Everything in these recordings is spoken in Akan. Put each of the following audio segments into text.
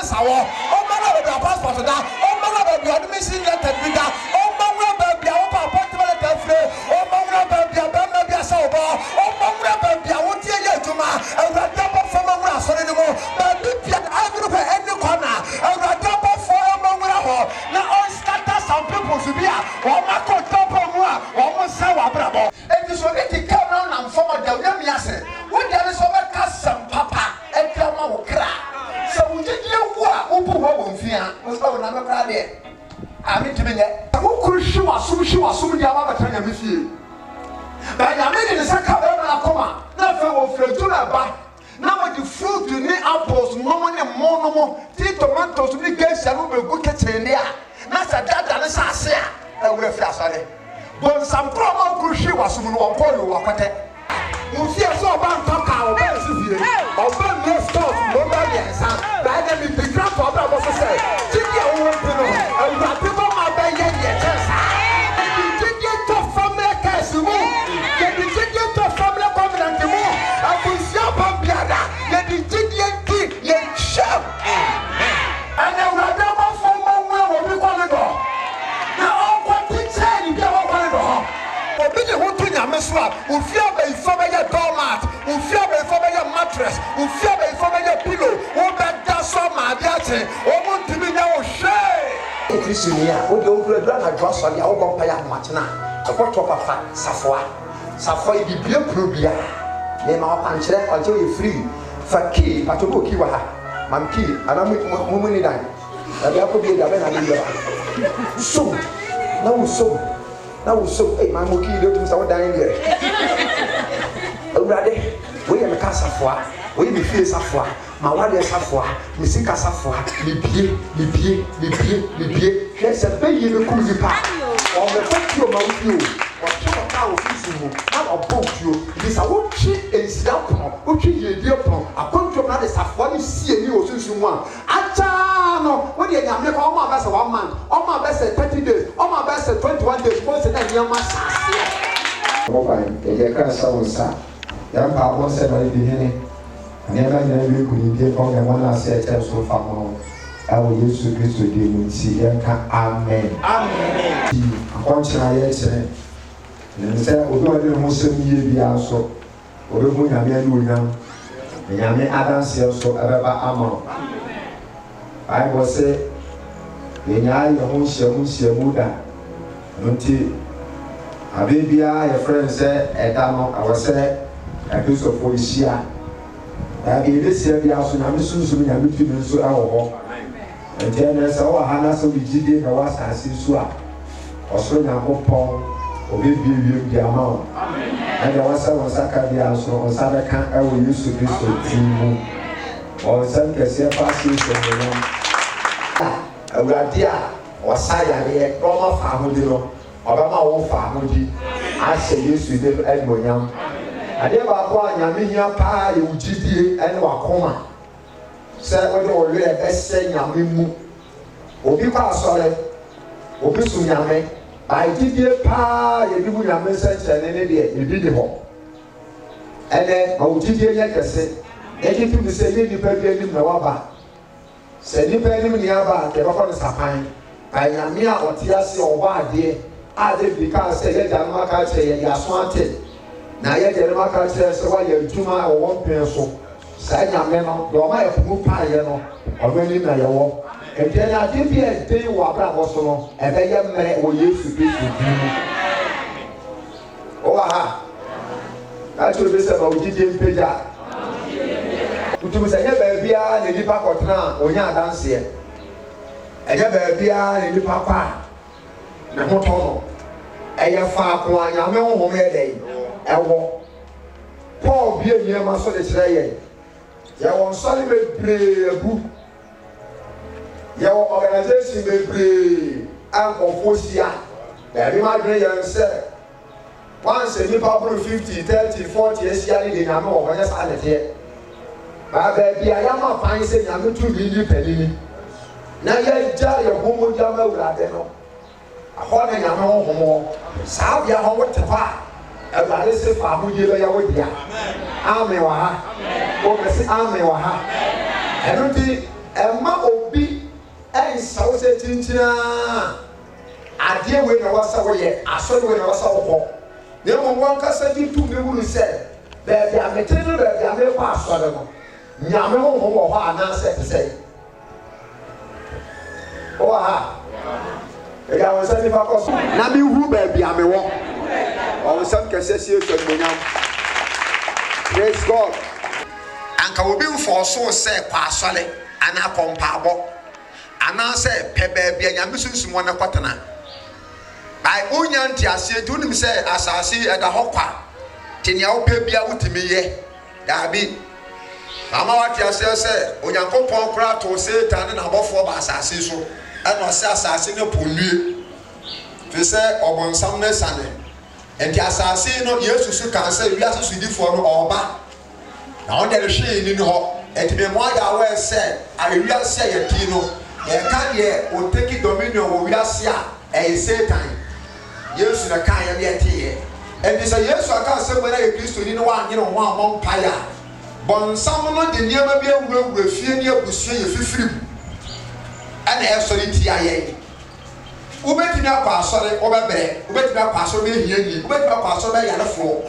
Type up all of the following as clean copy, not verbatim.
sawo o mama be passport da o mama be admission letter bi da o mama be bia o appointment letter fre o mama be bia be ma bia sa obo o mama be bia wo tie ye juma awurade bo fo mama asore ni mo ba bi bia agro pe any corner awurade bo fo mama ho na on scatter some people to be o ma ko top mu a o mo sa wa brabo e ti so e ti come round and form da we mi ase wo dia ni so be ka sam papa e kra ma wo kra so wo je wo a wo bu wo mfia wo so na me kra de ami timi nye wo krushi wasum dia ma beta nya me fie ba nya me ni saka be na akoma na fe wo fretu na ba na wo di fruit ni apples no ne mo no mo ti tomatoes ni geisha no be go kitchen ni a na sa dada ne sa ase a e we fi asare bon sam pro ma krushi wasum no wo polo wo kwete mo fie so ba ntoka wo ba si fie o ba no stop no ba bi ensa ba na mi bi grab for ba so say ti dia wo pe no awurade bo ma ba ye ye tesa ti dia to family case mu ye ti dia to family covenant mu abusia ba biada ye ti dia ti ye sham ana awurade bo fo mo wo bi kwale do na o kwa ti chen dia wo kwale do obi de ho to nyame so a ofia ba ifo ba ye doormat ofia ba ifo ba ye mattress ofia ba ifo ba ye pillow wo ba da so ma dia che o mo timi nya wo hwe Christiania wo de wo dra na dwa so ya wo go pa ya machina e ko to papa safo e bibie probia ne ma pa nkyere o je we free faki patobo ki wa ha mam ki ana mu ni dan da bia ko bi da be na bi so na wo so eh mam ki do tum sa wo dan dire awurade wo ye me ka safoa wo ye me fie safoa ma wale safoa me sika safoa me bie hwe se be ye me kuru pa o me fatio ma wo o twa ka wo fisu mu na o bontio bi sa wo twi ensia pono wo twi ye die pono akontwo na de safoa ni sie ni o sunsun mu a acha no wo de nyame ko o ma ba se 1 month o ma ba se 30 days o ma ba se 21 days ko se na nyama sase o ba e ka sa wo sa ya pa bo se na di hene never never could be from the one as said so far more. I will use to Christ today and see amen. Amen. Continue yes. And say, although I don't Muslim ye be also, or the moon I may do now. And I may add so ever among. I was say, when I won't share Buddha until a baby, a friend said, I was say, a piece of Policia. This year, the house, and I'm soon to be so our and then there's our Hannah, so we did the was as you saw. Or so now, Pong, or maybe the amount. And there was some Saka, the house, or Sada can't ever use to be so team. Or some can say, passes from the one. A radia or Saya, Roma Famudino, Obama or Famudi. I say, used to live at Moyam. Adeba kwa nyame hia pa ye ugidie ene wakoma se wo de wo le bese nyame mu obi kwa asore obi su nyame ba igidie pa ye bi mu nyame se chene ne de e bi de ho ene ba ugidie ye kese e ki tu se ye ni pa bi anim na waba se ni pa anim ni aba ke ba ko ne sapan ba nyame a otiase oba ade ade bi ka se ye janu aka che ye aso ate na ye de ma ka che se wa ye djuma o won pen so sa nyame no do ma ye fu pa ye no o be ni na ye wo e de na de bi e de wa bra bo so no e be ye mere wo Yesu Kristo di o wa ha ka chu be se ba ujije mpeja utum se ye ba bia ne nipa kotena onya adanse e ye ba bia ne nipa pa ne ho to no e ye fa ko anya me ho me dey ewo Paul bie nie ma so de kire ye won sori bebre abu ye wo organization bebre ankofosia da bi ma dre ye se once ni people 50 30 40 esia ni de na me wo nya sa ne te ba ba bia ya ma pan se nya me tu bi ni pelini na ye ja ye homo ja ma wura de no aho na nya me ho homo sa bia ho wote fa Everybody say, "Father, you know your way." Amen. Amen. Amen. Amen. Amen. Amen. Amen. sawo se tintina ade we na wasa wo ye asori we na wasa wo ko ne mo wan kasa di tu me wuru se be bia metere no be bia me kwa asori no nyame ho ho wo ha na se te se o ha ya won se ni fa ko na mi hu be bia me wo o se kese sie to nyam. Praise God. Anka obi mfoso se kwa asori ana kompabo ana se pebe bia nyame sunsun wona kwatana bai onyanti ase dunim se asase eda hokwa tinia wo pe bia wutimi ye dabi ama wati ase se onyankopon kra to Satan na abofo ba asase so eno se asase ne ponue fi se obonsam ne sane enti asase no Yesu su kan se wi asase difo no oba na on dey hwe ni ho enti be mo ya we se awi ase ye ti no e ka ye o take dominion wo wi ase a Satan Yesu na kan ya ye ti ye enti se Yesu aka se mo na ye Kristo ni no wa anyere ho amon paya bonsam no de niema bi awurawura fie ni abusu ye fifirim ana e so ri ti aye ubetimi akwa asore obebere ubetimi akwa asore be hiani ubetimi akwa asore be yarefo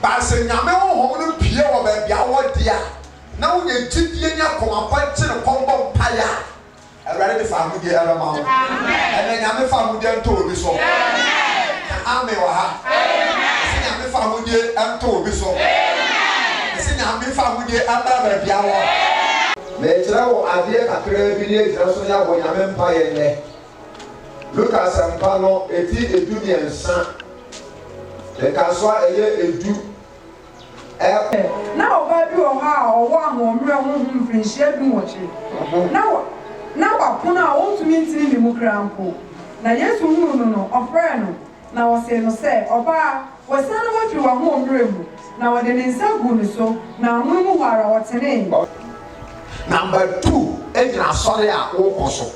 ba se nyame ho no pie wo ba bia wo dia na wo ye gidie nya koma panche ne kombo mpaya awurade de fa mu die ara ma ho amen nyame fa mu die nto obi so amen wa ha amen nyame fa mu die nto obi so amen nyame fa mu die amba ba bia wo me tira wo ade kakra bi ne tira so nya bo nyame mpaye ne Lucas Ampano eti edu ni ensa le kaswa eye edu na oba bi o ha o wa ho mre ho mfrinhia bi wo chi na wa puna o ntumi ntini ni mu krampo na Yesu hunu no ofre no na wo se no se oba wo se no wa fi wa ho mre mu na wo de ne nsa gu ni so na hunu mu wara wo tene. Number 2 ejina sori a wo koso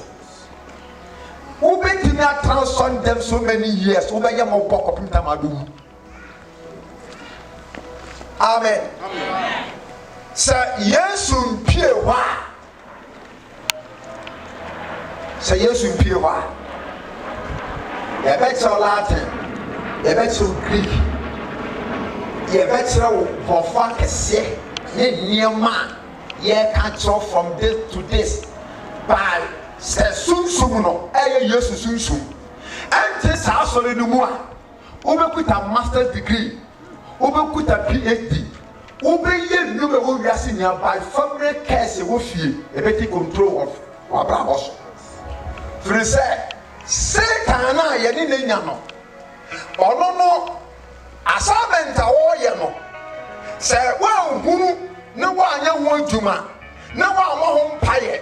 ubetimi transcend them so many years ubeye mo boko pimta madum. Amen. Sa Yesu mpie wa. Sa Yesu mpie wa. Ye better Latin, ye better Greek, ye better for kese ne niema ye can talk from this to this by se sunsum no eye Yesu sunsum ante sa asore no mu a obekuta master's degree obekuta PhD obeye no be wo wiase nya by family case wo fie e be take control of wabrabos free say Satan na ye ni nya no ono no assignment a wo ye no se wa hunu na wa anya ho adwuma na wa ho mpaye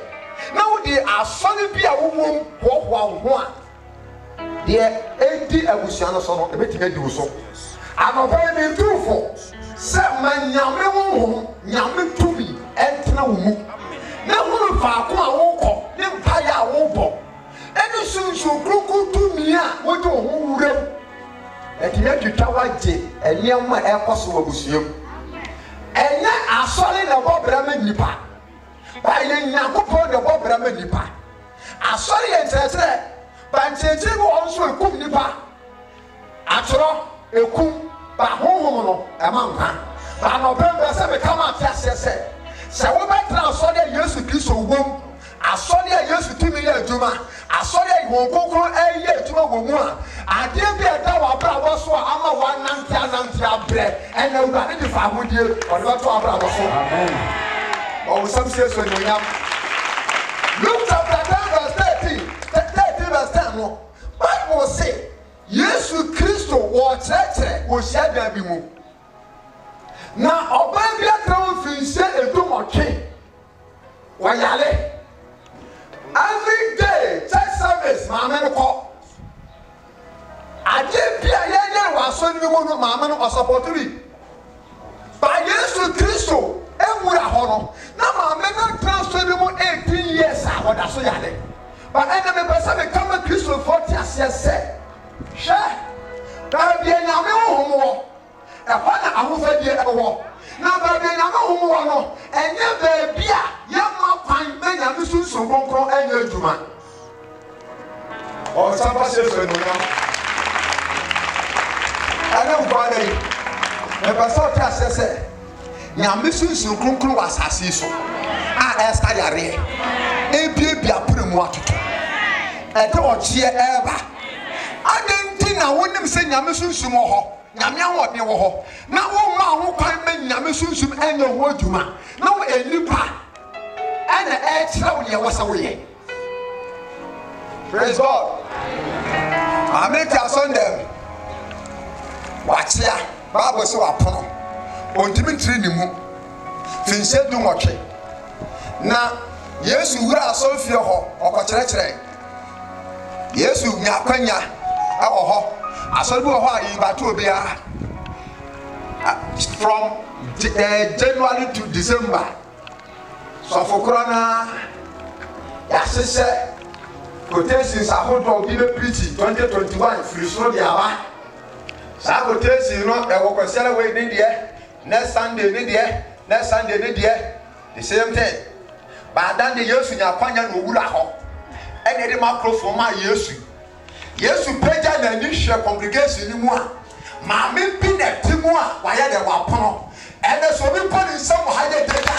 na wo di asori bi a wo ho a de edi abusuano so no ebetime di wo so anoba ni trufo se manyame wo nyame tumi entena wo mu na wo fa ko a wo ko ne mpaye a wo bo eni sunsu kruku tumi a wo do ho wurem etime twitwa waje eniam a ekoso abusuam enya asori na bobra ma nipa ba ye nyakopo de bobra ma nipa asori ye ntere ba ncheche bo onso ekum nipa atoro ekum ba honhom no emanka ba no bembe se be kama tiasese se wo betra asori Yesu Kristo wom asori Yesu timi ye adwuma asori won kokoro eye adwuma wo mu a ade bi eda wa bra wo so ama wa nanti abre ena urade di fa hodie o de to abra wo so amen o some say so no yam Luke chapter 10 verse 13 verse 10 no Bible say Yesu Kristo wo cheche wo shada bi mu na oba bi atra finse edumotwe wa yale every day church service mama ko ade bia ye wa so ni mo no mama no support bi ba Yesu Kristo ewura ho no na mama na transfer bi mo 18 years a oda so yale ba ena me pesa me kama Kristo 40 asese she da bia nya me ho mo e ho na ahofa die e wo na ba bia nya me ho mo no enye ba bia ye ma kwan me nya me sunsun konkron enye adwuma or some person for no. I don't bother you. The pastor says, Yamisu Kunkru was Asiso. I asked Ayare. A put him what to do. I don't cheer ever. I didn't think I wouldn't say Yamisu Sumo. Yamia what you were. Now, one who can't make Yamisu and your word to man. No, a new part. And the air slowly was away. Praise God. I make your son them. Watch ya. Bible so upon. Ontimi training mu. Finse do watch. Na Yesu wura asofie ho okokyerɛkyerɛ. Yesu nya kwanya ɛwɔ hɔ. Asɔre bi wɔ hɔ a yibatu obia. From January to December. So for corona yasese quotations ahodo bi be preach 2021 free so dia ba. Sa quotation no e wo kwesere we ni de next Sunday ni de next Sunday ni de the same thing. But then the Yesu nya kwanya no wura ho. E dey microphone ma Yesu. Yesu preacher na ni hwe congregation ni mu a ma me bi na timu a wa ye de wa pono. E dey so bi pon nsam ha ye data.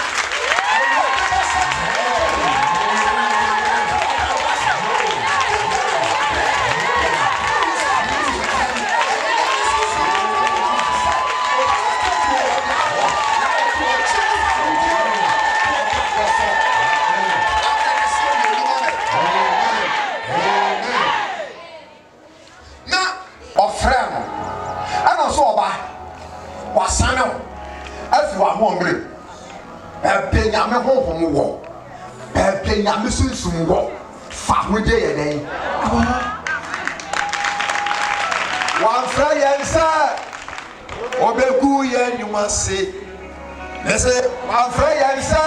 Wasano afi wa ho mre e nyame honhom wo e nyame sunsum wo fa hoje ye den wan fra yensa obegu ye nyumase nese wan fra yensa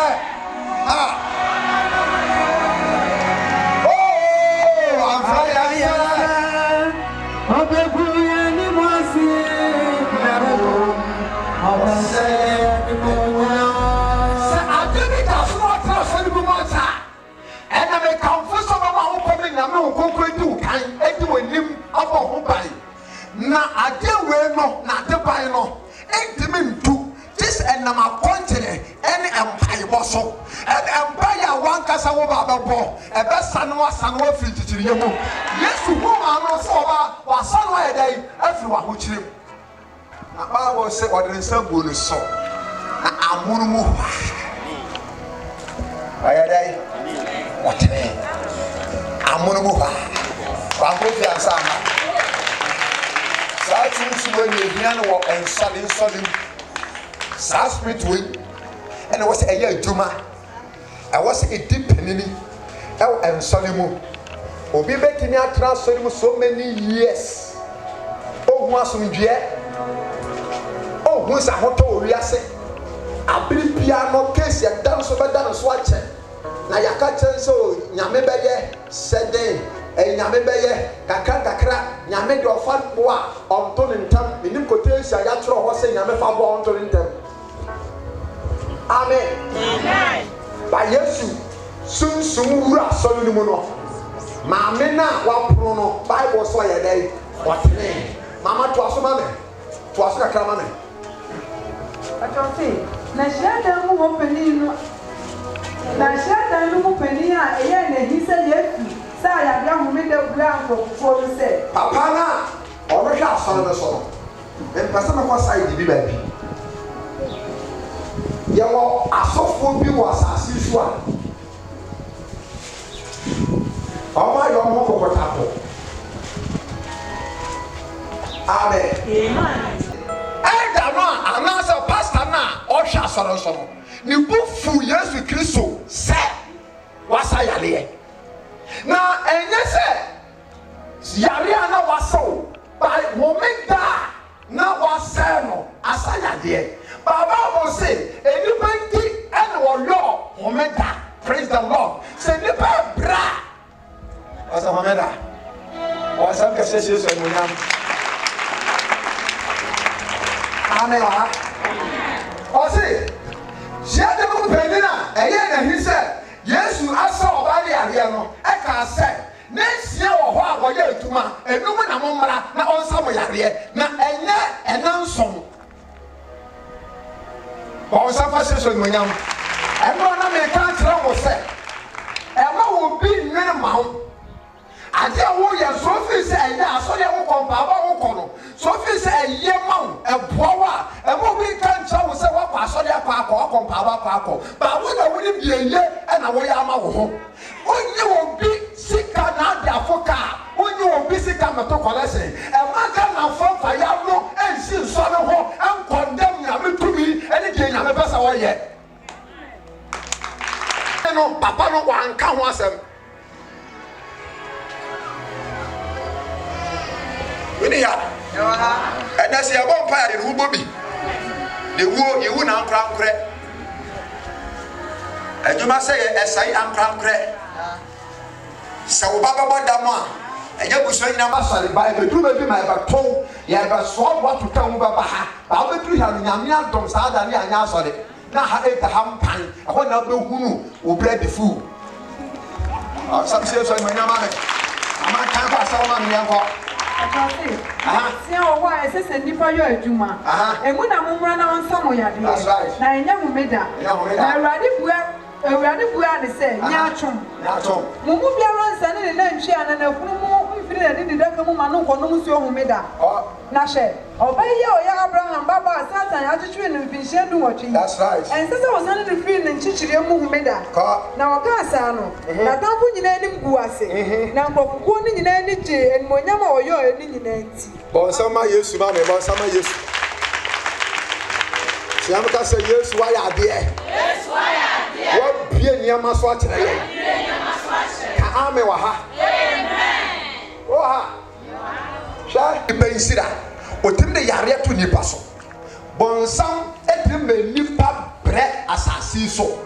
oh wan fra yensa obegu ye nyumase na ade we no na ade ban no entimentu this enam akontene ene empire boso and empire wan kasa wo ba bebo e be sanu afiri titiriye mu Yesu wo ma no so ba wa sanu e dai afiri wa ho kirem na Bible say odin sabu no so na amurumu aya dai watene amurumu ba ko fi ansama Saturday when you hear no and selling sa spirit way and it was a year juma I was a deep penny and solimu obi betimi atra solimu so many years oh hu asomdwe oh hu sa hoto wiase abiri bia no case ya dan so be dan so ache na yaka chen so nyame beye seden nyame beye kakra nyame de ofa bo a onto ntam enim kotensia ya tro ho se nyame fa bo onto ntam amen amen ba Yesu sunsum wura solo ni mu no maame na wa pro no Bible so ya dai watene mama to aso mame to aso kakra mame atoti na shada mu mo pani no na shada no mo pani a eya na hi se Yesu sa ya bia hu me de bia for say papa na ono hwa asoro no so no empasa na kwa side bi ba bi ya wo asofo bi wo asasi so a ọmọ yo mo kokotapo amen amen da no anasa pastor na o hwa asoro so no ni bufu Yesu Kristo se wasa yale na enye se yare ana waso by momenta na wasa no asayade baba mo say enipa nti ene wo yo momenta praise the Lord say nipa bra wasa momenta wasa kase Jesus emunyam amen wa o say siade mo pendina eye na hi say Yesu asa obale ade no e ka say na sia wo ho oye etuma enum na mommra na onsa mo yare na enye enansom ba onsa fa se so nyam eno na me ka tira wo se ema wo bi nwene ma ho ade wo ye so fi se enye aso de wo kompa ba wo kono so fi se eye ma wo eboa wa ema bi ka tira wo se wo kwa aso de kwa kompa ba kwa ba wo na wo ni bieye na wo ya ma wo ho onye wo bi sika na ade afoka onye wo bi sika meto kolese ema ka na fofa ya no ensi so no ho en condemn ya metumi ene de nya me pesa wo ye no papa no wa nka ho asem wini ya ena se ya bon pa ya de hubo bi de wo yewu na nkra ejuma se esai ankra se wo baba bodam a enye buso nyina masale ba e du be bi ma e ba ton ya ba so what to tell baba ha ba be du ya nyame adom sa da ne anya asole na ha e ta hampan e ho na be hunu wo bread fu some say so nyama me ama kan kwa sa ma me yanko si o wa esese nipa yo adwuma emu na momra na onsa mo yade na enya mu meda na Awurade bua ne se nya atwom mu biara nsa ne na ntwe ana na funu mu mfiri na didi daka mu ma no kono mu si o humeda na hye obaye o ya Abraham baba Satan ya twetwe ne mfinhye du wotwe that's right ensese o sane ne firi ne nchichire mu humeda na waka asa no na tampo nyina nim gu ase na nkofoko ne nyina ni je enmonyam a oyo ni nyina nti bon sama Yesu ma me bon sama Yesu siamka se Yesu wa ya de Yesu wa ya de wo bie niama so a kire ye ka ame wa ha amen o ha sha ibensira otimde yare to nipa so bonsam etimbe nipa bre asasi so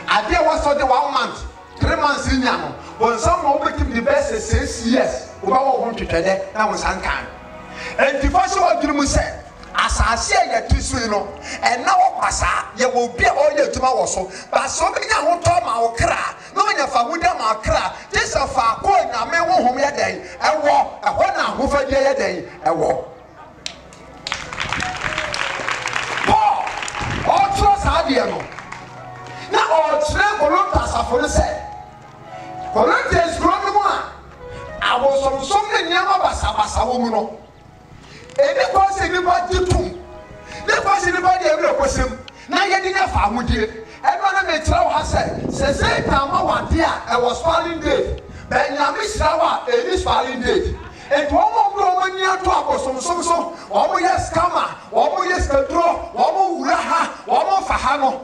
ade wa so de 1 month 3 months nya no bonsam mo betim the best 6 years wo ba wo ho twetwede na wo sankan enti so odwirimu se asase ya tisui no ena wo pasa ye wo bia o ye tuma wo so ba so bi nya ho to ma wo kra no nya fa huda ma kra tesa fa ko nya me wo hom ye den ewo eho na ho fa ye den ewo o trust adie no na o tre Corinthians afore se Corinthians grono mu a awosom ne nyama basa wo mu no ene kwase ni ba ditum ne kwase ni ba de ewe kwasem na ye di na fa ahudie eno na me tira wo ha se Satan ma wade a e was falling day Benjamin Shrawa e is falling day and one more near to abosom so omo yes kama omo yes pedro omo uraha omo fahano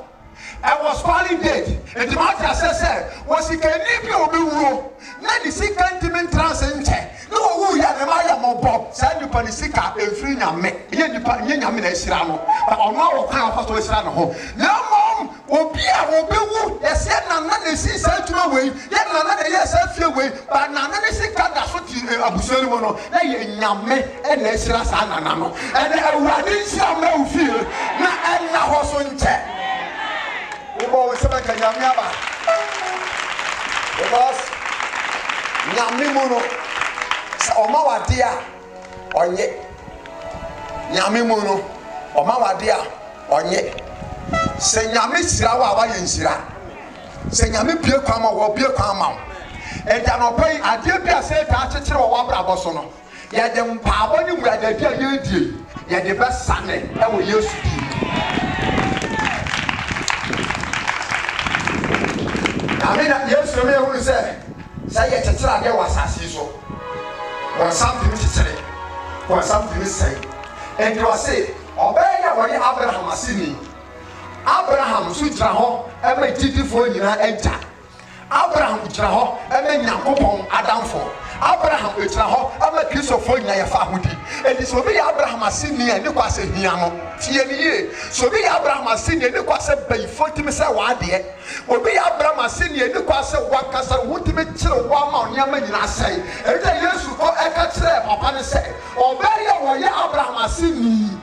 I was falling dead and the matter said was he can leave you be wuro na the second transcendent no who ya na ya mo bob say you pan sika e free nya me ye nipa nye nya me na esira no but ono wo kan afa so esira no ho na mom obi a wo be wu yes na na si say tuma we ye na na ye say fie we but na na sika da so ti abusori mo no na ye nya me e na esira sa na na no e na awurade nsira ma u fie na e na ho so nche Ubo we sema kanyamia ba. Because nyame mu no sa oma wade a onye. Nyame mu no oma wade a onye. Se nyame sira wa wa ye nsira. Se nyame bie kwa ma wo bie kwa ma. E da no pai ade bia se ta akekere wo abrabo so no. Ye de mpaabo ni mura da bia ye die. Ye de be sane e wo Yesu di. Amina Yesu me hu say ye tetera de wasasi so won something tetere won something say and you say obey ya wori Abraham asini Abraham so jira ho e ma titifo nyina enta Abraham jira ho e ma Nyankopon adamfo Abraham jira ho e ma Kristofo nyina ya fa hodi e so be Abraham asini e ne kwase hia no tie ni ye so be Abraham asini e ne kwase bayfo timi say wa de obi Abraham asini e ne kwase wakasa wotimi kire wa ma onyama nyina say e da Yesu ko e ka kire papa ne say obey ya wo ye Abraham asini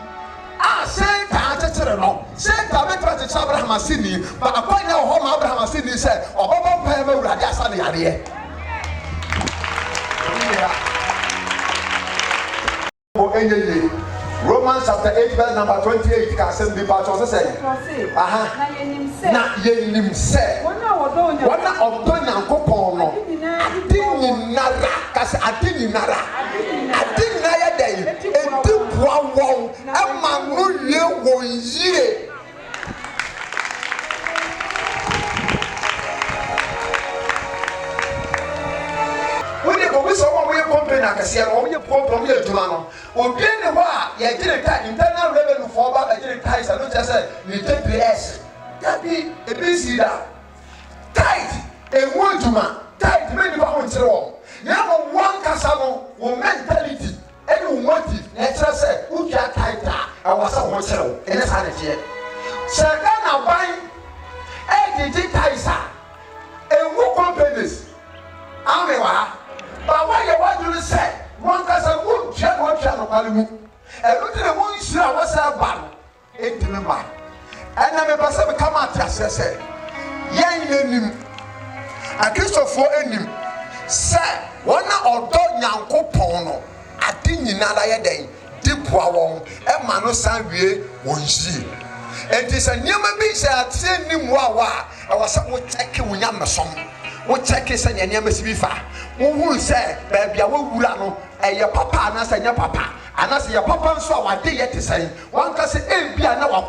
a Satan tetere no Satan be tra tetere Abraham asini ba akwanya ho ma Abraham asini say obobo pa ma urade asa ne yare enye Romans chapter 8 verse number 28 can say be part of say na yenim say wana odo nyankopon no adini nara kasi adini nara dey edi bua won ama no ye won yire we so one we company akase no we problem we aduma no obi ne ho a ye gire ta internal revenue for ba gire ties no just say ni TPS that be a busy da tight e wo aduma tight me ni ba ho nkire wo ya mo one kasa no wo mentality and wo motive na kire say wo kia tight a wasa ho nkire wo ene sa ne tie sega na ban e ties e wo companies amewa but why you want to say one person won't check what channel Palimu? And look at the one you see, what's that battle? 8 member. And I remember some come out as I said, Yang Yenim, a Christopher Enim, say, one or dog Yanko Pono, I think in another day, deep wawon, and Mano Sanvie, one see. And this a new beach at Sending Wawa, I was somewhat checking with Yamasom. What check is an enemy Sifa? Who say, baby, I will no, and your papa, and I say your papa, and I say your papa, so I did yet to say, one can say, eh, be an hour,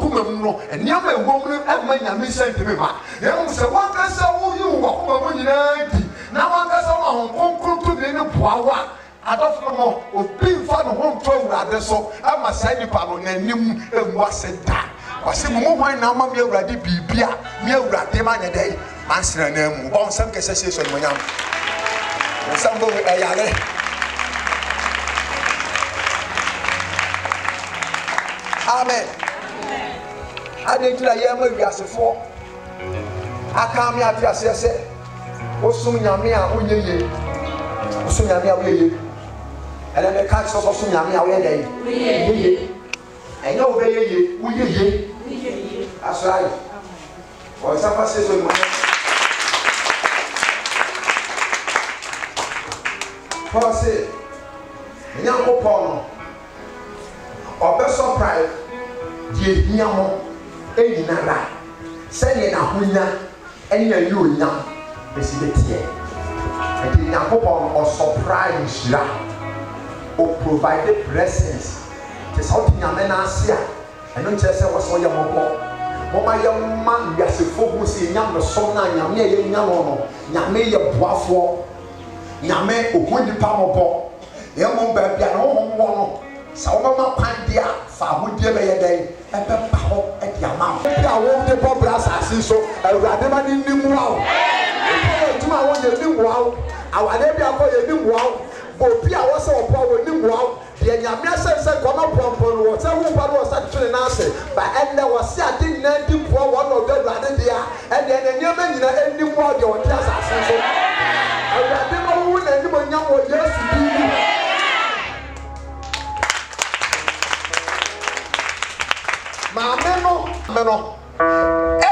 and young woman, and my name is sent to me. Young say, one can say, oh, you walk over you. Now one can say, oh, come to the end of power. I don't know, of being fun home throw rather so. I must say, the pardon and you and what's it that. I say, why now, my ready be beer, me ready man a day. Answer name on some cases on my young. Some go with a yale. Amen. I didn't tell you maybe as a four. I come here to say, Osumia, Uye, Osumia, and then the cats of Osumia, where I know where you, that's right. Or some says on my Paul said, Yanko Pono, or best surprise, dear Yamo, any nada, sending a hunya, any you young, Miss Betty. And the Yanko Pono or surprise ya, or provided presents. Tis out in Yamenasia, and don't just say what's all your mobile. Mama young man, yes, a folk who see young son, Yamia, Yamano, Yamia Boafo. Yame okundi pamopo yemo ba bia no homo sa wo ma pandia fa hodie be yeden ebe pa ho e dia ma bia wo de pobra asase so awurade ma ni nimu awo amen tuma wo ye nimu awo awade bia ko ye nimu awo obi a wo se opo wo nimu awo de nyame asense ko no pompo no wo se wo pa no sa twene na ase ba ende wo se ade na di po wo no de awurade dia ende na nyama nyina enimu awo de wo de asase so awurade ma wo na ni mo nyam wo Yesu bi Mano,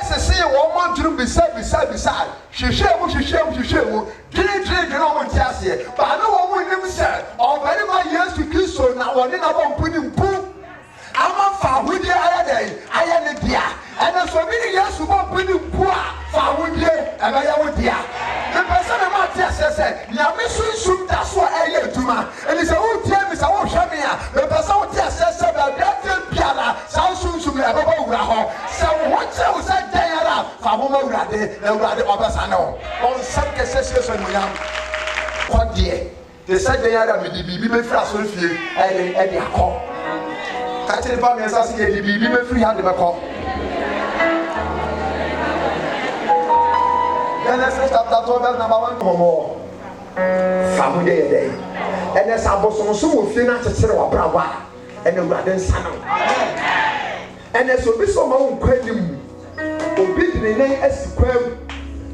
esse sim o homem de bisai, xixemu, drink, não me tiasse, para não homem nem me ser, ou para mais Yesu Cristo na ordem na bom pudim pu, ama fahude aya ne dia, ena so mini Yesu bom pudim pu a fahude eba ya wodia, me pesa me ma tiasse se, nya me sunsun da so eye aduma, eni se wo tie me se wo hwe me a, me pesa wo tiasse se ba bia biara, sa sunsun me eba ba wura ho, se wo che wo se dayara, fa ho ma wurade, na wurade obasa no, on sam kese so nyam. Kodie, de se dayara me di bibi be fra so fie, e di akọ. Ka tiri ba me sa se di bibi be free hand be ko. Genesis chapter 12 verse number 1 more. Famu de day. And as abosom so wo fie na kekere wa brawa. And the wurade nsa no. And as obi so ma wo kwanim. Obi de ne asikwam.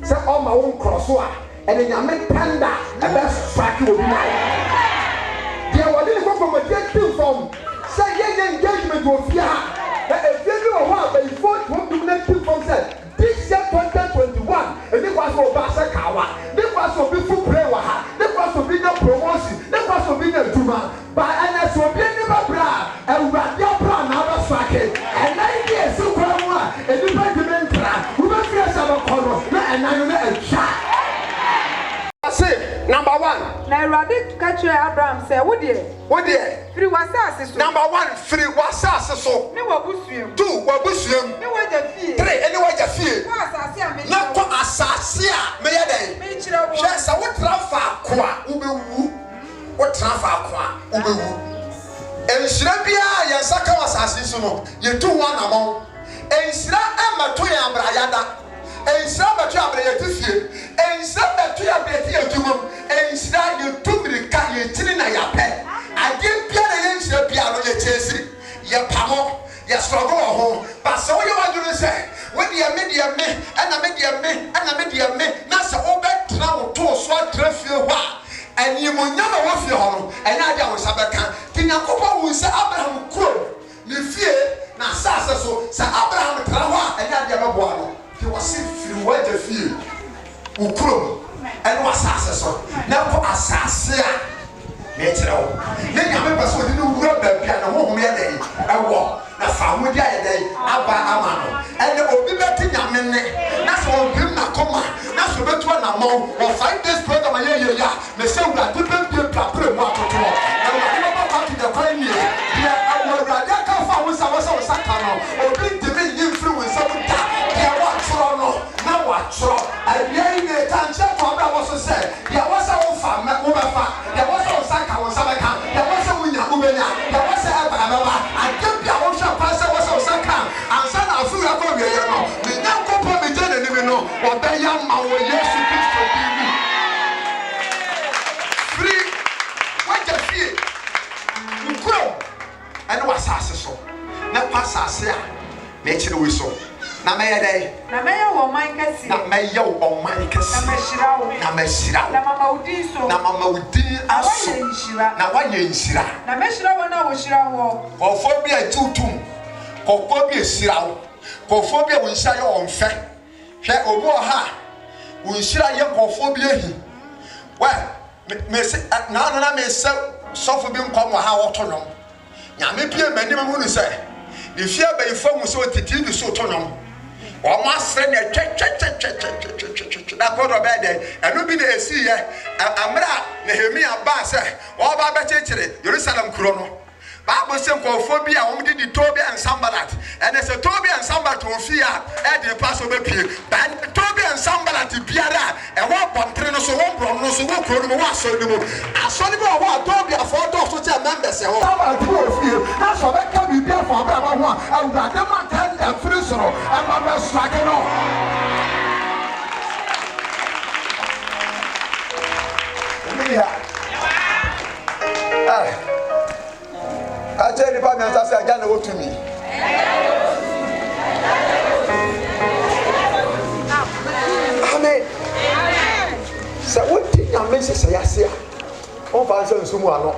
Se o ma wo nkroso a. And the nyame panda e be strike obi na. Dia wode ne ko from a team from. Say ye engagement wo fie ha. Na e fie bi wo ho a be vote wo do na team from say. This year 2021, and this was for Basakawa, this was for people play waha, this was for being a promotion, this was for being a Juma, but and as for being a Say number 1. Na Awurade ka kyerɛ Abraham sɛ wo deɛ firi w'asase so. Number 1 firi w'asase so. Ne w'abusuam. 2 w'abusuam. Ne w'agya fie. 3 ɛne w'agya fie. Kɔ asase a mekyerɛ wo. Na kɔ asase a meyɛ dɛn. Mekyerɛ wo. Hwɛ sɛ wotra faako a wobɛwu. Wotra faako a wobɛwu. Enhyira biara yɛn nsa ka wɔ asase so no yɛtu ho anamɔn. Enhyira ɛmmɛto yɛn abrayada. Enhyira bɛto abrayɛte fie. Enhyira bɛto abrayɛte adwuma mu. Enhyira yɛtu mirika yɛtiri na yɛapɛ. Adeɛ biara yɛnhyira biara no yɛkyɛsi. Yɛpamo yɛsɔrɔ wɔ ho. Basa woyɛ wadwene sɛ wodeɛ me deɛ me ɛna me deɛ me ɛna me deɛ me na sɛ wobɛtena wo too so atra fie hɔ a ɛniɛmonyam a wɔ fie hɔ no ɛnyɛ ade a wo nsa bɛka. Nti Nyankopɔn wu sɛ Abraham kuro ne fie na asase so sɛ Abraham tra hɔ a ɛnyɛ ade a bɛboa no. Nti wɔse firi w'agya fie wo kurom ɛne w'asase so na kɔ asase a mekyerɛ wo. Ne Nyame pɛ sɛ ɔde ne wura baabi a ne honhom yɛ dɛn ɛwɔ na fa ahodi ayɛ dɛn aba ama no. Ɛnɛ obi bɛte Nyame nne na sɛ ɔmpem n'akoma na sɛ ɔbɛtu anammɔn wɔ 5 days program a yɛyɛ a na sɛ Awurade bɛbie prapere mu atoto hɔ. Na Awurade bɛbɔ pa to the kwan nie deɛ Awurade aka fa wo nsa wɔ sɛ wo nsa ka no obi ntimi nyi mfiri wo nsa mu da. Deɛ wɔatwerɛ no na wɔatwerɛ awia yi ne ɛka nkyɛ kɔ bra wɔ so sɛ deɛ wɔ sɛ wofa wobɛfa deɛ wɔ sɛ wo nsa ka wo nsa bɛka deɛ wɔ sɛ wonya wobɛnya deɛ wɔ sɛ ɛba bɛba adeɛ bia wohwɛ pa sɛ wɔ sɛ wo nsa ka ansa na afiri akɔ wieyɛ no ne Nyankopɔn megya n'anim no wɔbɛyɛ ma wɔ Yesu Kristo din mu. Firi wagya fie nkurom ɛne w'asase so na kɔ asase a mekyerɛ wo so na mɛyɛ dɛn. Na mɛyɛ wo ɔman kɛseɛ. Na mɛyɛ wo ɔman kɛseɛ. Na mɛhyira wo. Na mɛhyira wo. Na mama wo din so. Na mama wo din aso. Na wayɛ nhyira. Na wayɛ nhyira. Na mɛhyira wo na wɔhyira wo. Kɔfoɔ bi a tutum. Kɔfoɔ bi ahyira wo. Kɔfoɔ bi a wo nhyira yɛ ɔmfɛ. Hwɛ obi wɔ ha wo nhyira yɛ kɔfoɔ bi ahi. Wɛ mese na ano na mese sɔfo bi nkɔm wɔ ha wɔtɔ nom. Nyame pie m'anim mu no sɛ efie abayifo mu sɛ otiti bi so tɔ nom. Ọmọ asẹ na twetwetwetwetwetwetwetwetwe na kọdọ bẹẹ dẹ ẹnu bi na esi yẹ amira Nehemia baa sẹ ọba abẹkyekyere Jerusalem kuro no Bible sẹ nkọfọ bi a wọn didi Tobiah and Sanballat ẹnẹ sẹ Tobiah and Sanballat wọn fi a ẹdi pa so bẹ pie Tobiah and Sanballat biara ẹwọ abọntere no so wọn bọ no so wọn kuro no mu wọn asọ ni mu asọ ni mu ọwọ a Tobiah fọ dọ so kyẹ members ẹwọ. Sanballat wọ fie n'asọ bẹ ká bíbí ẹfọ abẹ́rẹ́ wọn a Awurade ma tẹ́ ẹ̀ firi sọ̀rọ̀ ẹ̀ ma bẹ sọ̀rọ̀ no. Kakyɛ nipa miɛnsa sɛ agya na wotu mi. Amen. Sɛ woti Nyame nhyehyɛ ase a ɔmfa nsɛ nso mu ano.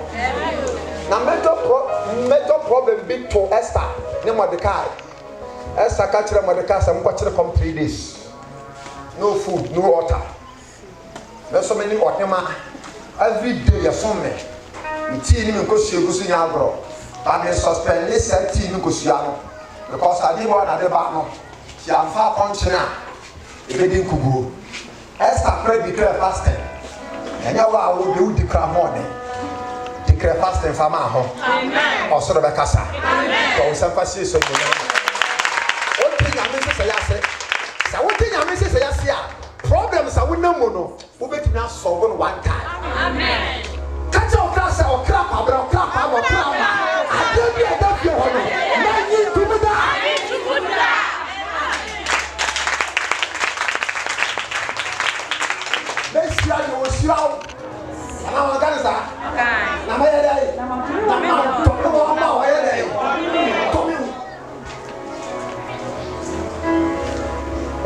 Na major problem bi to Esther ne Mordecai. Esther ka kyerɛ Mordecai sɛ mokɔkyere come 3 days. No food, no water. Mɛsɔ me ni ɔhema every day yɛsom me. Me tea ni me nkosua gu so nya agorɔ. Ba me suspend ne sɛ tea ni nkosua no because ade bɔ na de ba no. Ti amfa akɔnkyene a ebedi nkuguo. Esther pray declare fasting. Ɛnyɛ wa wo de wudi kra mɔne. Declare fasting fa ma ho. Amen. Ɔsoro bɛ kasa. Amen. To sɛ fa sie so nyina. O ti Nyame sɛ yase. Sɛ wo ti Nyame sɛ yase a problems a wonam mu no wo betimi asolve no one time. Amen. Kacha okra sɛ okra pabra okra pabra okra ma. Ade bi ada fi ho no. Na nyi tumuda. Mesia yo osiawo. Ana wa gane sa. Na ma yɛ dai. Na ma to ko ma wa yɛ dai.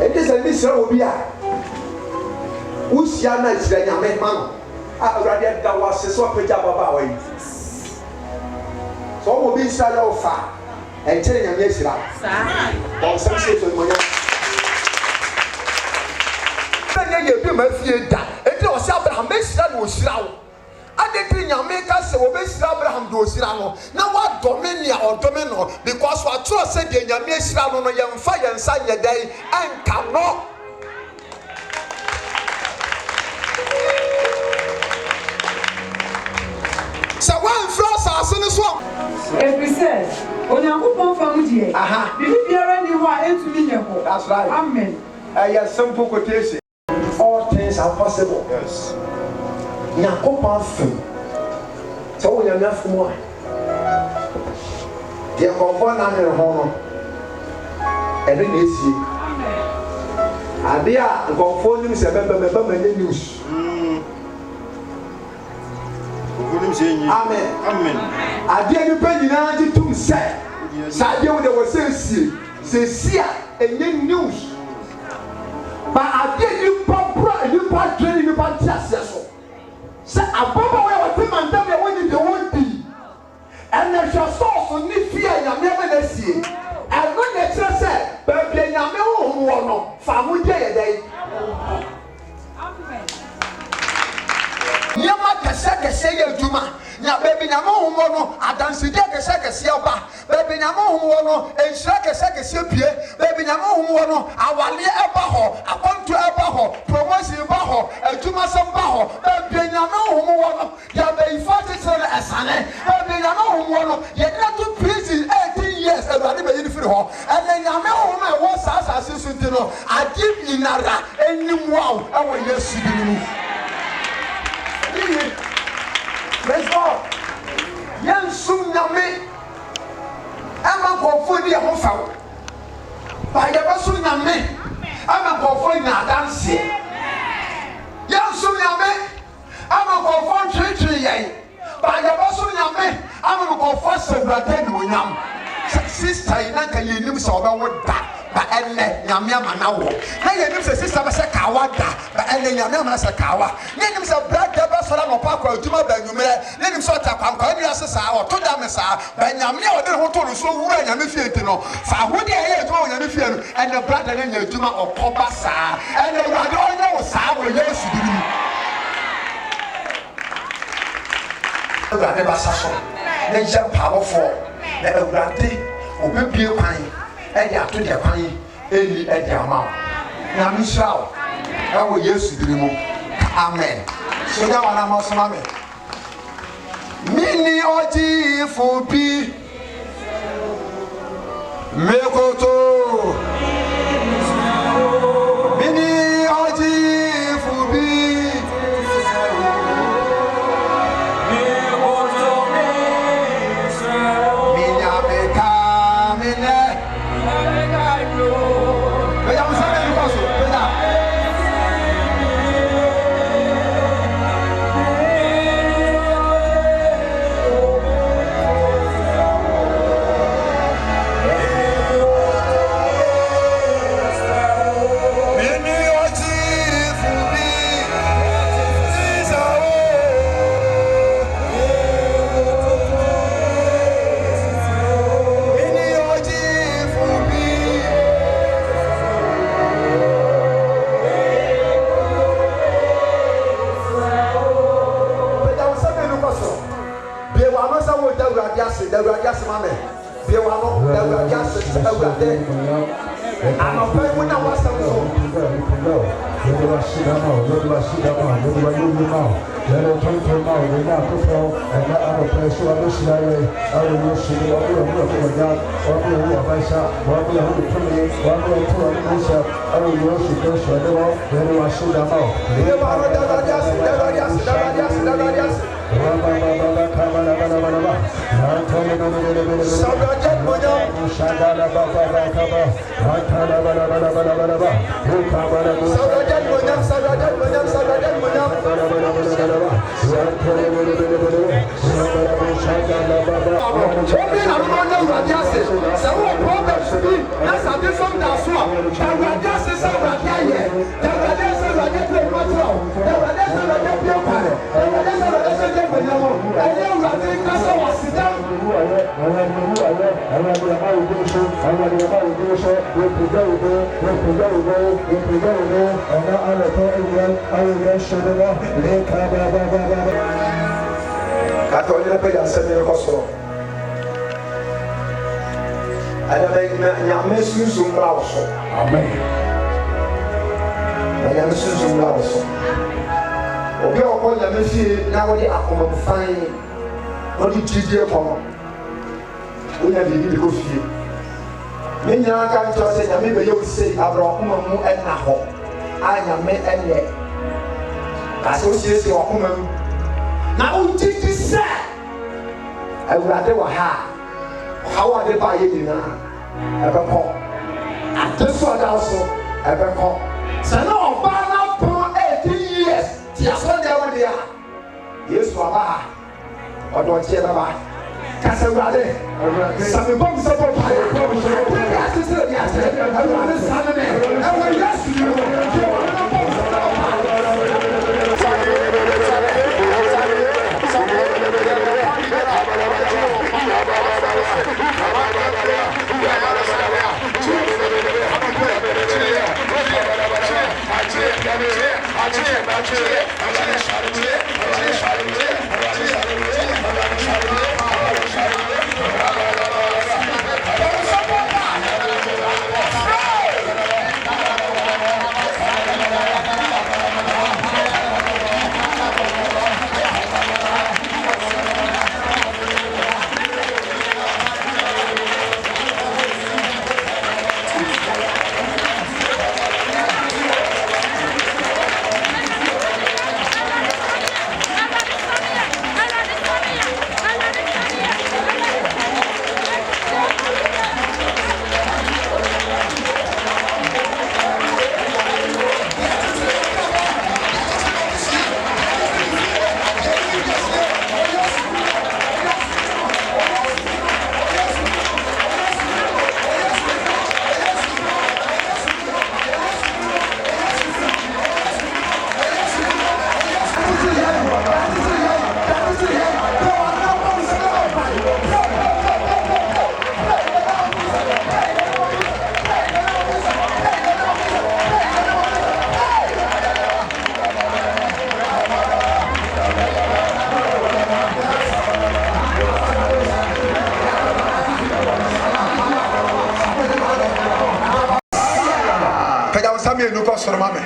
It is a mission obi a. Usia na isira Nyame ma no. Awurade da wase so pagya baba wa yi. So mo bi isira yo fa. Enkyere Nyame asira. Saa. Bon sam se so mo nya. Benya ye bi ma fie da. Enti o se Abraham asira no osira wo. Adetri Nyame ka se wo be sira Abraham do osira no. Na wa domini or domino because wa tro se de Nyame asira no no ye mfa ye nsa ye dai anka no. Every says, Onyankopɔn fa mu die. Bibi biara ni hɔ a entumi nyɛ hɔ. That's right. Amen. A simple quotation. All things are possible. Yes. Nyankopɔn fam. So we are not from one. The comfort na ne ho no. Ɛne na esi. Ade a nkɔfo nim sɛ bɛbɛ news. Amen. Amen. Ade nipa nyinaa gye tum sɛ saa ade wo de wɔ sɛ sie a ɛnyɛ news. Ba ade nipa dwene nipa te aseɛ so. Sɛ ababa wo yɛ wɔte mantam yɛ wɔnyi de wɔn di. Ɛna hwɛ sɔɔso ne fie a nyame ama na sie. Ɛno na kyerɛ sɛ baabi a nyame honhom wɔ no fa ho gye yɛ dɛn. Nyama kɛsɛ yɛ adwuma. Nya baabi nyame honhom wɔ no adansedie kɛsɛ ɔba. Baabi nyame honhom wɔ no nhyira kɛsɛ pie. Baabi nyame honhom wɔ no awaleɛ ɛba hɔ, akɔnto ɛba hɔ, promotion ba hɔ, adwumasɛm ba hɔ. Baabi nyame honhom wɔ no yɛbɛyifa kyekyere no ɛsane. Baabi nyame honhom wɔ no yɛde to prison 18 years awurade bɛyi no firi hɔ. Ɛnɛ nyame honhom a ɛwɔ saa asase so nti no ade nyinara anim wow ɛwɔ Yesu din mu. Praise God. Yansum nyame ama nkɔfo di ɛho faw. Ba yɛbɛso nyame ama nkɔfo nya adanseɛ. Yansum nyame ama nkɔfo ntwetwe yɛn. Ba yɛbɛso nyame ama nkɔfo asɛwurade animuonyam. Sister yi nanka yɛnim sɛ ɔbɛwo da ba ɛnɛ nyame ama na wo. Na yɛnim sɛ sister bɛsɛ kawa da ba ɛnɛ nyame ama na sɛ kawa. Yɛnim sɛ brada bɛsɔre na ɔpa akɔ adwuma ba anwummerɛ. Yɛnim sɛ ɔta kwankwa ni ase saa ɔto da me saa ba nyame a ɔde ne ho to no so wura nyame fie nti no fa ahode a ɛyɛ adwuma wɔ nyame fie no ɛnɛ brada ne nya adwuma ɔkɔba saa ɛnɛ awurade ɔnyɛ wo saa wɔ Yesu din mu. Awurade basa so ne nhyɛ mpaabɔfoɔ na awurade obebie kwan ɛde ato deɛ kwan ɛni ɛde ama wo nyame nhyira wo ɛwɔ Yesu din mu. Amen. So that one I'm also mame. Mini oji fubi mekoto. Mini oji fubi mekoto. Minya beka mine. Beja musame nukoso. Beja. wonya bibi de ko fie me nyina ka nto se nyame be ye osei abro kuma mu enna ho anyame enne asosiesi okuma mu na ujiji se awurade wa ha hawa de ba ye nyina ebeko ateso da so ebeko se na oba na po 18 years ti aso de wa de a Yesu aba odo che baba kasa awurade sabe bom se bo pa ya se ya se awurade sabe me ewo Yesu Sormame.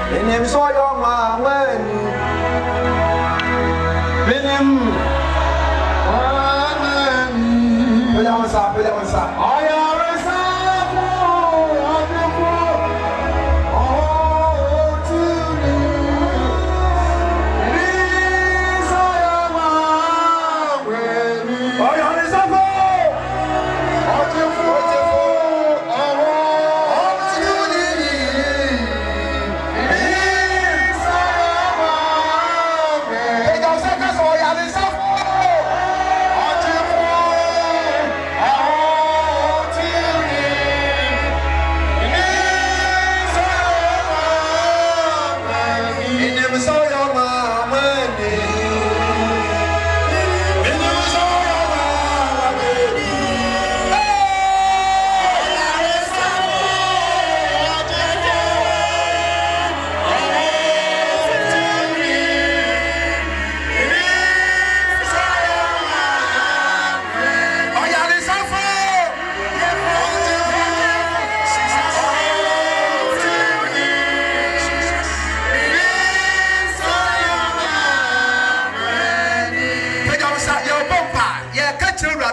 Benim soyoma weni. Benim weni. Pelawansa. Ayaresa mo ademo. Oh tuni. Benim soyoma weni. Ayaresa mo. Ademo.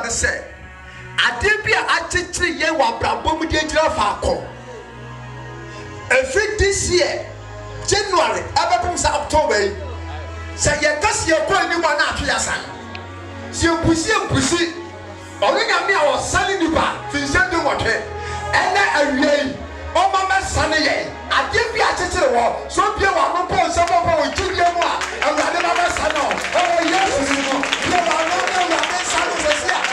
Say, I did be a 3 year one problem with the Faco. Every this year, January, October, say, yes, you're going to one after your son. So, pussy, only me, I was selling the bar, Vincent de Water, and I lay, oh, Mamma Sunny, I did be a teacher war, so be a one point, some of our 2 year one, and I never said no. Oh, yes, you are not my son is here.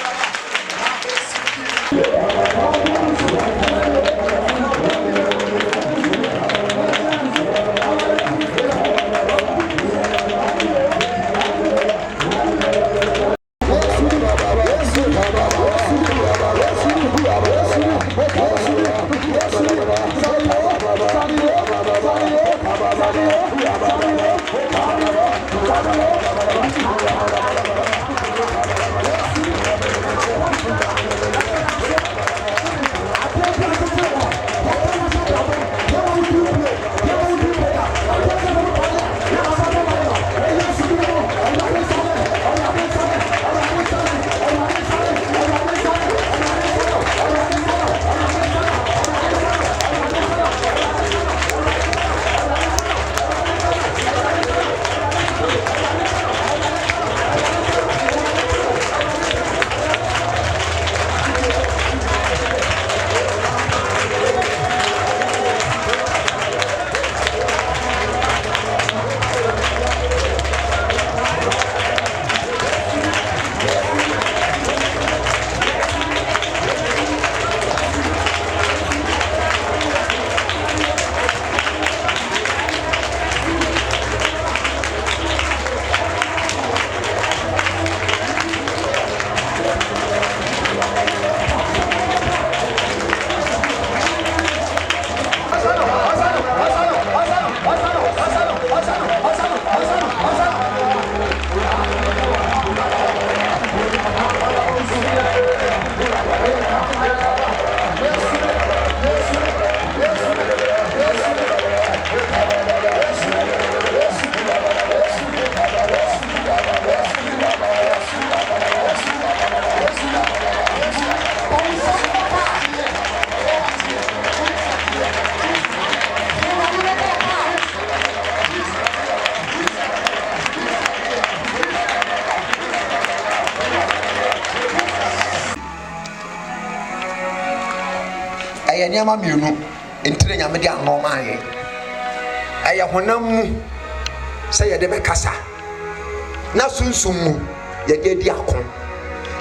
nneɛma mmienu ntire nyame de anɔma yɛ ɛyɛ honam mu sɛ yɛde bɛkasa na sunsum mu yɛde di ako.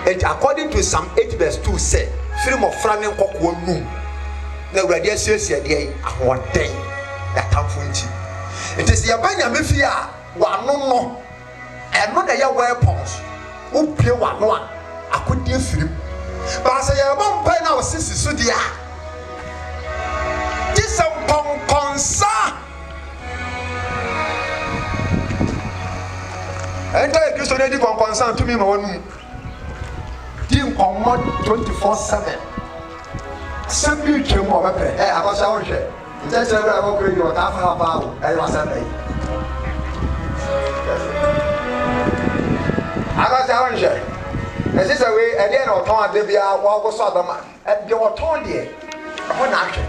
According to Psalm 8 verse 2 say firi mmɔfra ne nkɔkoɔ num na awurade asiesie deɛ ahoɔden yɛatamfo nti nti sɛ yɛba nyame fie a wano no ɛno na ɛyɛ weapons wopie wano a akodie firim baa sɛ yɛbɔ mpae na wɔsisi so deɛ a gye sɛ nkɔnkɔnsa ɛnta yɛ kristo no adi nkɔnkɔnsa ntumi ma wɔnum di nkɔmmɔ 24/7 sɛm bi twam ɔbɛpɛ akɔhyɛ wohwɛ nkyɛkyerɛ berɛ a wɔkɔrɛ yi wɔtaa fa abaa wo ɛyɛ wasɛm bɛyi akɔhyɛ wohwɛ ɛsi sɛ wei ɛdeɛ na ɔtɔn ade biara wɔakɔ so adɔma deɛ wɔtɔn deɛ ɛhɔ na ahwɛ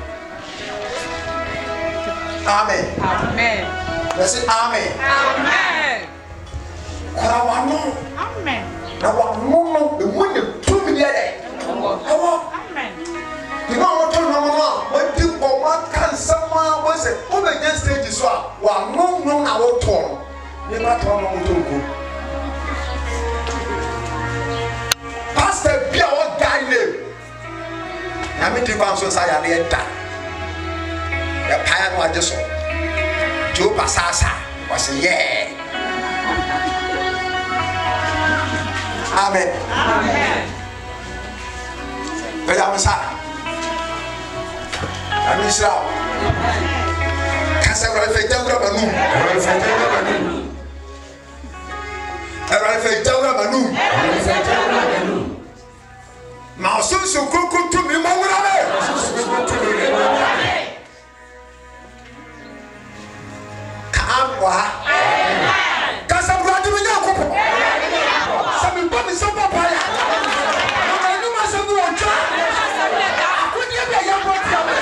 amen amen ɛsi amen amen kora wano amen na wano no emu ne tumi yɛ dɛ ɛwɔ amen the man who told no what do what can someone was it over against stage so wa no na wo ton ni ba ton no to go pastor bia o guy name na me think am so say ya na da ya paya no age so jo pasasa was yeah amen amen but I'm sorry Amin Israel. Kasa wala fe jawra banu. Wala fe jawra banu. Ma so koko to mi mawura be. Kamwa. Kasa wala di mi yakopo. Sabi ba mi so papa ya. Ma no ma so bu onja. Akudi be ya bo ti ame.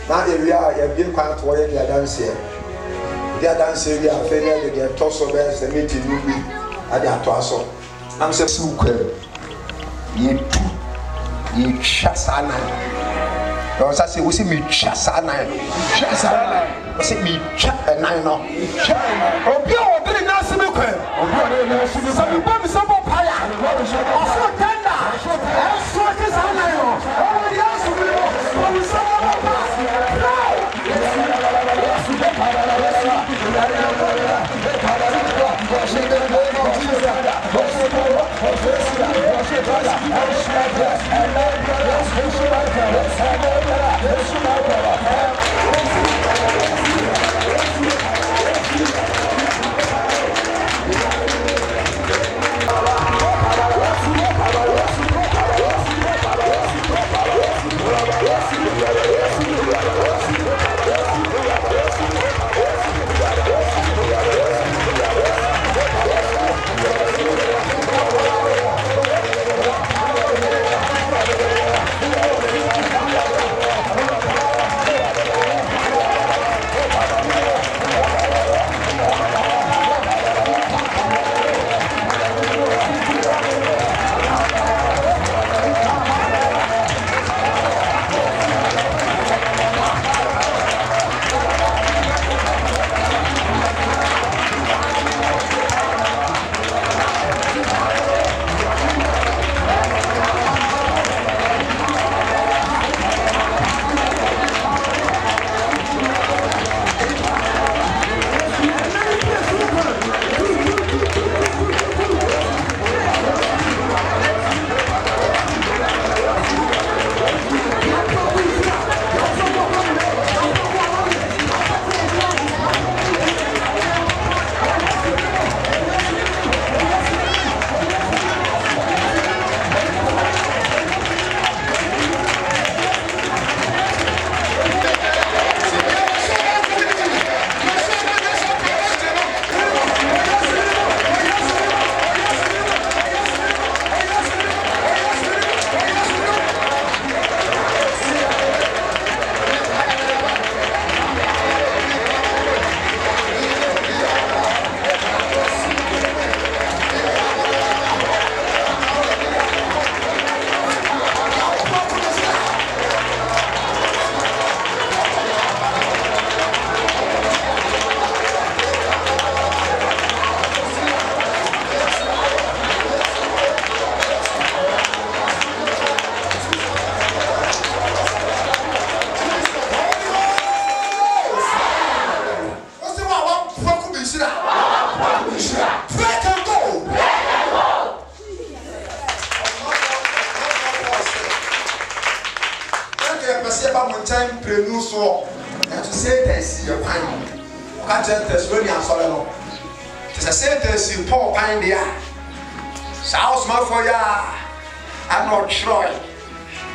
na area ya bi kwan to ye dia dance ya fe ne de to so be se meti nu bi ade ato aso am se su kwa ye tu ye chasana no sa se wo se mi chasana wo se mi chasana no obi o de na se me kwa obi o de na se me so bi ba mi so bo pa ya o so tenda o so ke sana yo o di aso mi o so bo pa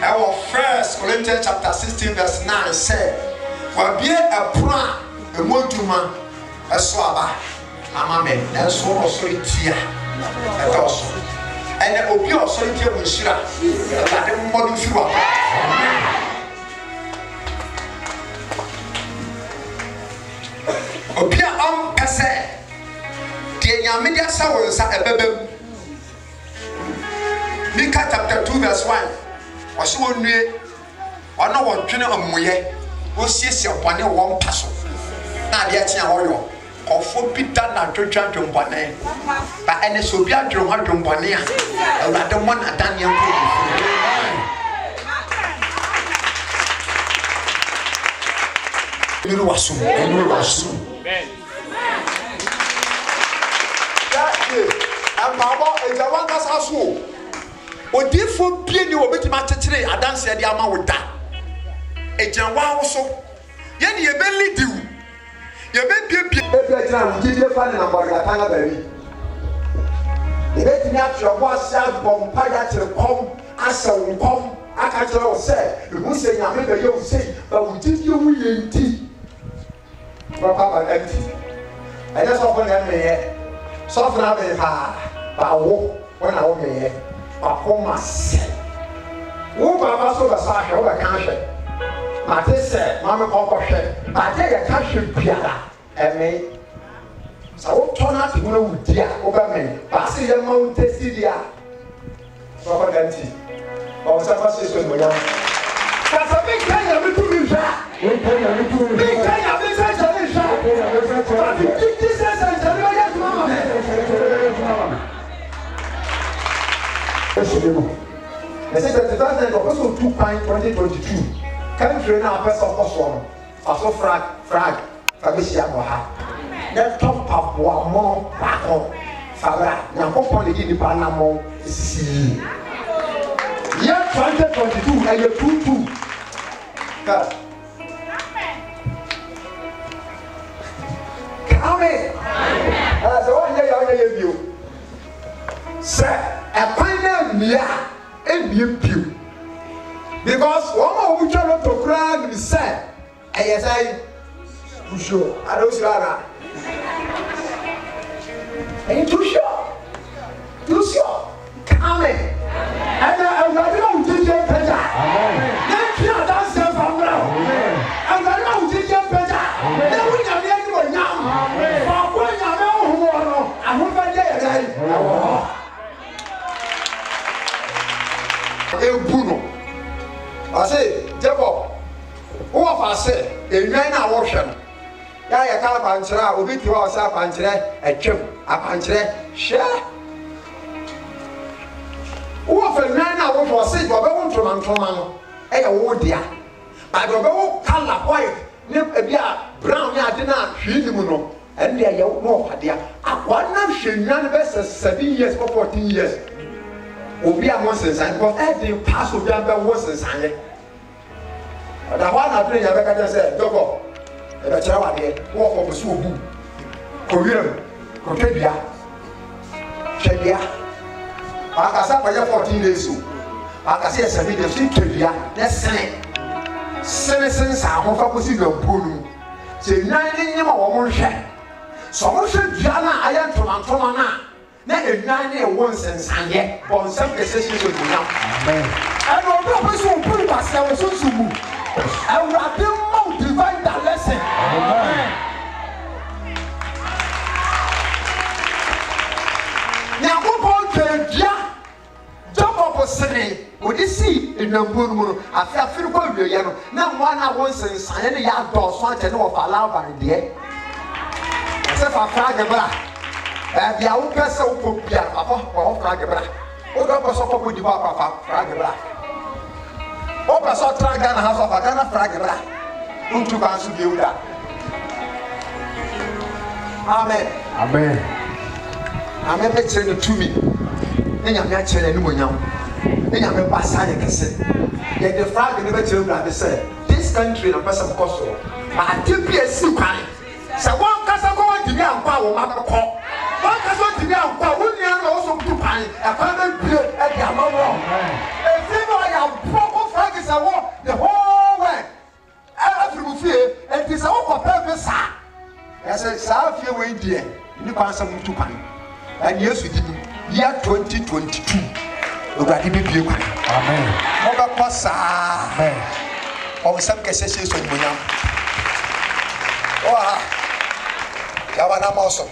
Our 1 Corinthians chapter 16 verse 9 said, "For be a pra a montuma a swaba amame and so also tia a toss and a opio solitaire with shira like a modern shua." Opia pese the media sounds a bebem. Micah chapter 2 verse 1. Wasi wonue ono wodwene amoye osiesie bone wo mpaso na ade atia woyo kofo pita na twetwa dwombone ba ene so bia dwom ha dwombone a awurade mo na dan yan ko enu waso amen amabo ejawan kasa so odifo bie ni obetima tetire adanse de ama woda ejanwa wo so ye ni ye be lidiu ye be bie e be jira wudie fa na mbọrọ tanga bari ye be tini atro asa bompa ya tire kom asa wonkom aka tire o se ehu se nyame be ye o se ba wudie wu ye nti papa ba enti ene so fo na me ye so fo na be fa ba wo wona wo me ye Akoma se wo baba so ba sa hwe wo ka hwe mate se mama ko hwe ade ye ka hwe biara eme sa wo tona ti wo wudi a wo ba me ba se ye ma wo testi dia so ba ganti o sa ba se so mo ya ka sa bi ka ya mi tu mi sha bi ka ya mi sa ja mi sha ba ti sa ja mi ya tu mama the 2022 country now person person aso frag fabisia mo ha na top up wa mo ba ko Fabra, Yankopon de Panamo, see. Year 2022, and you're 2-2. Come in. That's the one year you. Sir, a final year, and you pew. Because one more we try to cry, we said, yes, I sure. I don't see that. Are you too sure? Too sure? Come in. And I'm not going to DJ Peja. Then you dance from now. I'm not going to DJ Peja. Then we are the only one now. For when you know who are, I will find you. Bruno. I say, Jacob, who of us say, a man I worship. I can't answer, I'll be to us up and a chip, up and share. Who of a man I want to say, but I want to run from a wood dear. But the whole color white, nip a beer, brown, ya dinner, Shimuno, and they are your more, dear. I want not she none of us 7 years or 14 years. Obi a once and but every pass will be about once and sign. And I want to bring a better say, Dogo, and a child here, walk over Subu, Korean, Cotabia, Shedia. I can say 14 days. I can say 7 days, Kibia, that's Senate. Citizens are more focused on Punu. Say 9 more share. So much Jana, I am from Antomana. Na enane e wonsen sanye on some decisions with now amen and no purpose will put myself so sumu and we are being more divine that lesson amen now go on to dia job opposite we dey see in Namburumu afia go wie no na one na wonsen sanye ne ya do so ante ne of allow by there say for flag bra the old person who put Pia, or Fragabra. Who got a sort of Fragabra? Opa saw Tragan house of a Ghana Fragabra. Who took us to do that? Amen. Amen. Amen. Let's send it to me. Then I'm not telling you now. Then I'm a passage. Yet the frag never tell me said, this country, a person of course, but I did be a secret. So one casa go to the power, Mama call. One person to the power, wouldn't you also to pine? A family beer at the Amaro. A fever I have proper frag is a war the whole way. Every fear, and it is all for purpose. As a South year way, dear, you can't some to pine. And yes, we did year 2022. Look at him, amen. Over Passa, amen. Or some cases when we are. Oh, Yavana Mosso.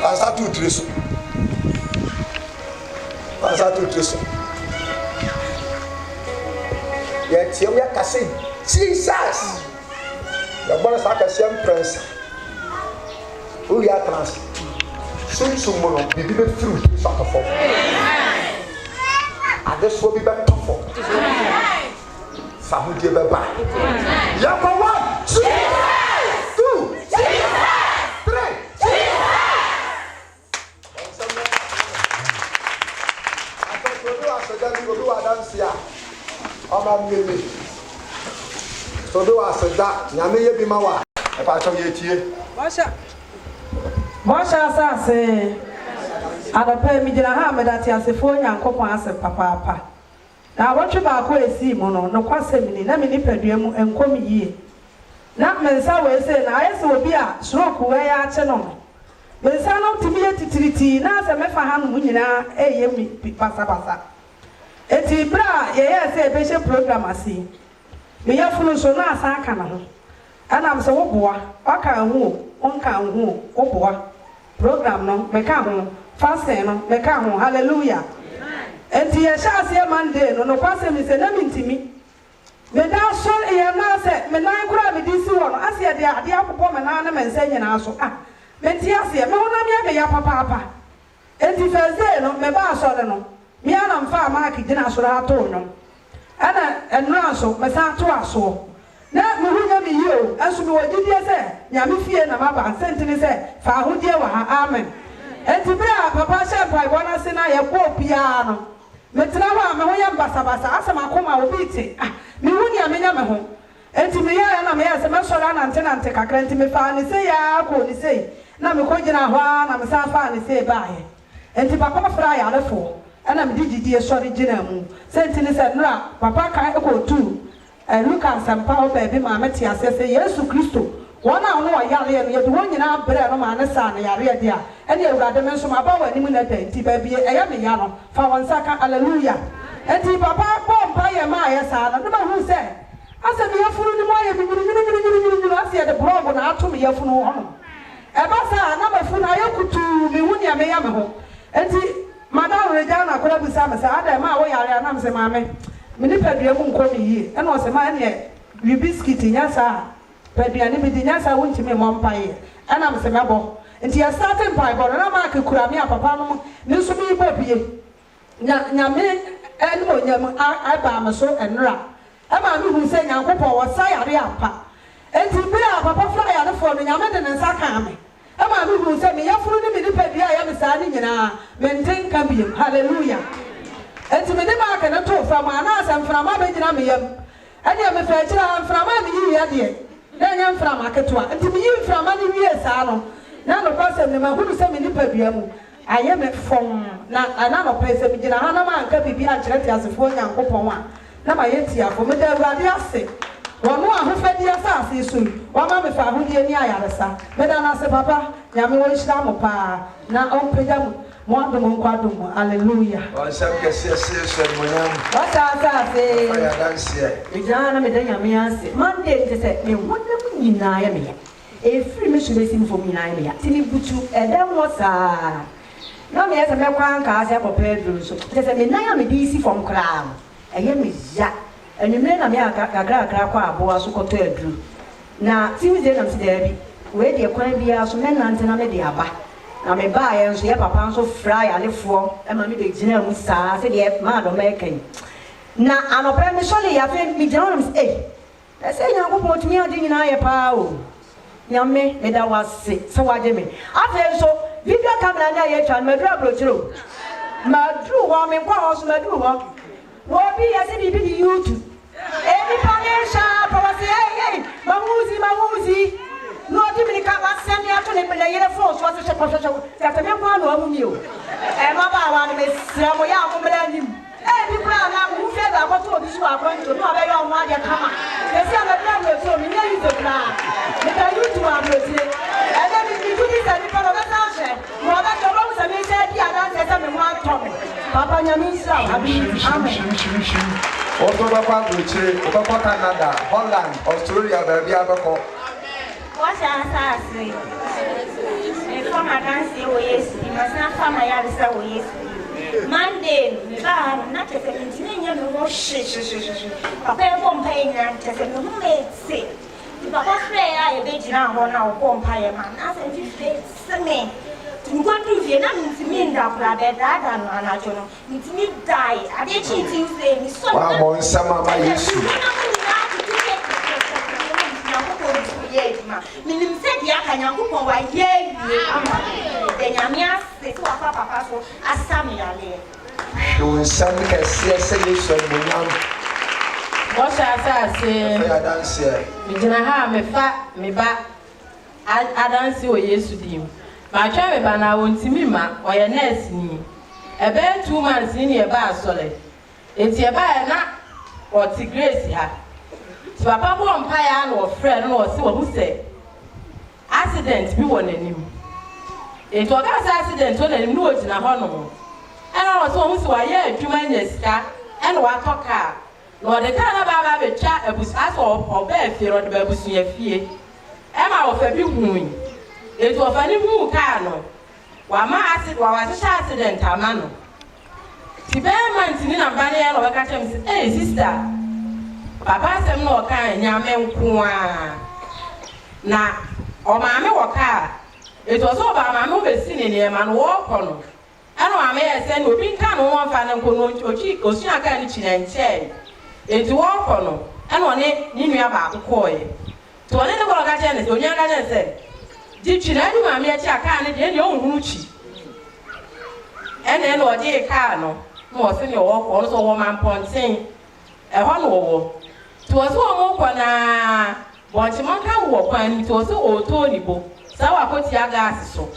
Passa tu triso. Passa tu triso. Yet here we are casting Jesus. The bonus like a same prince. Who are trans? Soon tomorrow, be given through soccer for. And this will be better for. Samu give a back. Yapa 1, 2, 2, 3. I thought you do as a daddy will do a dance here. I'm a so do as a dad. Yammy be my wife. If I told you here. Masha say, Ada me dina ha me dati asefo Nyankopon asem papa. Na wotwe ba ko esi mu no kwasem ni na me ni padua mu enkom yie. Na me nsa we say na ayese obi a stroke we ya ache no. Me nsa no timi titiriti na se me fa ha no nyina eye mi basa. Eti bra ye say be she program asi. Me ya funu so na asa aka na ho. Ana am se wo boa, aka hu, onka hu, wo boa. Program no meka ho fasting no meka ho hallelujah enti ye sha ase Monday no kwase mi se na mintimi me da so e na se me nan kura me disi wo no ase de ade akopɔ me na me nsa nyina so me ti ase me ho na me ya papa enti Thursday no me ba so le no me ana mfa mark gina so ha to no ana enura so me sa to aso na me hunya me yio enso me wagidie se nyame fie na maba sentene se fa ahodie wa ha amen enti bra papa sha pai bona se na ye bo pia no metra wa me ho ya basabasa asema akoma obi ti me hunya me nya me ho enti me ya na me ya se me sora na nte kakra enti me fa ni se ya ko ni se na me ko gina ho na me sa fa ni se ba he enti papa fra ya lefo ana me digidie sori gina mu sentene se nra papa kai ko tu Lucas and Paul baby mama tia say Yesu Kristo wona no yare no ye de wonyina bre no ma ne sa na yare dia ene ewurade me nso ma ba wani mu na tanti ba bi eya me ya no fa won saka hallelujah enti papa bomba ye ma ye sa na ma hu se asa me yafuru ni mo ye bi ase de blog na ato me yafunu ho no e ba sa na mafu na ye kutu me hu ni me ya me ho enti madam reja na kola bi sa me sa ada ma wo yare na me se ma me mini pedua mu nkomi yi ena o se ma ne wi biscuit nyasa pedua ne bi di nyasa wonti me mompaye ena me se mebo nti ya starting pie bo na ma akura me papa no ni so mi babie nya me enu onyam aba me so enra e ma mi hu se nyankopɔ wo sa yare apa enti bi a papa fra ya ne fo no nya me de ne nsa ka me e ma mi hu se me yafuru ni mini pedua ya me sa ni nyina me ntenka biem hallelujah enti me de ma ka na to fa ma na asem fra ma be gina me yam ene me fa kira fra ma me yi ya de na nya fra ma ketwa enti me yi fra ma ni wie sa no na no pasem ne ma hu se me ni padua mu aye me fom na ana no pese me gina ha na ma nka bibi a kire ti asefo nyankopon a na ma yeti afo me da awurade ase wono ahofadi asase so wa ma me fa ahodie ni ayaresa me da na se papa nyame wo hira mo pa na on pega mu Mwandum nkwadum hallelujah Wasabke sese monyam wasase ya danse ejana me dan yame ase Monday te se me wona mu nyina ya me ya efiri me shule sim fo nyina ya me ya tini butu edem wo saa na me ese me kwan ka ase ko Pedro so te se me na ya me di si fom kra eye me ya enumre na me akakra kwa abo so ko to adru na Tuesday na me de bi we de kwan bia so me nante na me de aba na me ba ye nso ye papa nso fry alefo e ma me de gina mu saa se de ma do meken na anopre me so le ya fe mi gina no e se nyankopon tumi ade nyina ye pa o nyame me da wase se waje me afa so video camera na ye twa me dru abrochiro ma dru ho me kwa ho so ma dru ho wo bi ye se bi di YouTube e mi pa ne sha pa wase hey mamuzi no Dominica was sending out to him in the year for so as a professional. After me, one of you. And Mama, one miss Samoya, him. Eh, people are now who said I want to this one going to know where your mother come. They say I'm a problem, so we need to plan. They are you to have it. And then we do this and we follow the sunshine. Mother, the rose and they said, yeah, that's something one topic. Papa Yamisa, Amen. Also, Papa, Papa Canada, Holland, Australia, baby, Abaco. What's our say? From a dance, yes, you must not come. I have to say, yes. Monday, not a 17 no shit. Papa won't pay and tell them who made sick. Papa Frey, I bet you now on our vampire man. I said, you face me. To go to Vietnam, to me, that and I don't know. To me, die. I did Tuesday, Miss Wow, some of my issue. Minim said ya kanyankopon wa ye de nyame ase so afa papa so asami ale you san ka se yeso monyam wo sha asase ya danse mi gina ha me fa me ba adanse o Yesu dim ma twa me ba na wontimi ma o ye nurse ni ebe 2 months ni e ba asole enti e ba na o ti grace ha ti papa bo mpa ya na o friend na o se wo hu se accident bi won anim enti o ga accident won anim no o gina ho no e na o se wo hu se wa ye adwuma nya sika e na wa toka na o de ka na ba be twa abusu aso o ba afie ro de ba abusu ya fie e ma o fa bi hu enti o fa ni hu ka no wa ma accident wa accident ama no ti be man ti ni na ba ne ya no ka chem se eh sister papa sem no ka nyame nko a na o ma me wo ka eto so ba ma me be si ne ma no wo ko no ana ma me ye se no bi nka no won fa ne nko no ochi osu aka ni chinenche eto wo ko no and one you knew about coy. To an end of our agenda, so young agent said, did you know my mere can in your own Ruchi? And then or dear Carno, more than your walk also woman point saying, a honor. To us one more but you can't walk when it was so Tony Bo, so I put your gas so.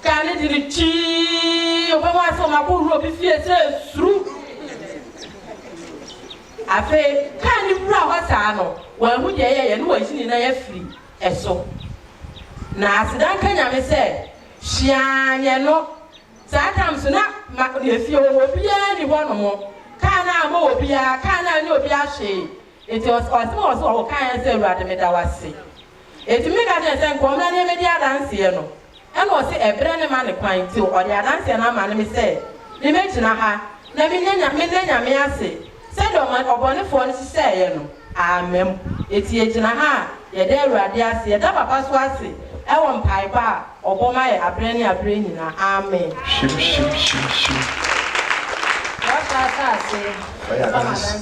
Can it be cheap? Over my poor Robbie Fiat through. I say, can you brow us? I know. Well, would you and was in a free? And so now, Sidan Kenya said, Shia, no. Sometimes not if you will be anyone more. Can I more be a can I know be a shade? It was also a kind of say rather than I was sick. It make us and come and media dance here. And was a brand man acquainted to or the dance and a man said, the mention of her, Namina may say, said on the phone to say, Amen. It's yet in a ha, ye dare radias, ye daba passwasi, I want piper, or Bomai, a brain in a amen. Shim. What I say?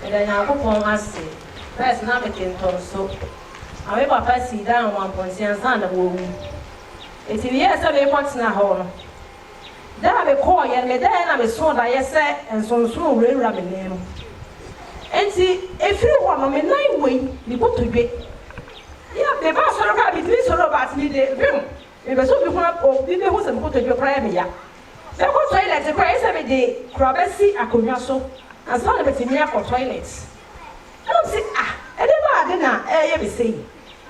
And then I go on us say, first now making so. I will pass it down 1.6 and a woman. It's in years of a month in a hall. Then I will call you and then I will soon I say, and so soon we'll rub in name. And see, if you want on a 9 way, you go to bed. Yeah, the boss of the between so about me, the room. It was so before or people who put to your prayer. There was toilet to cry every day, Crabessy, a cognaso, and some of it in here for toilets. I don't say, I didn't ever say.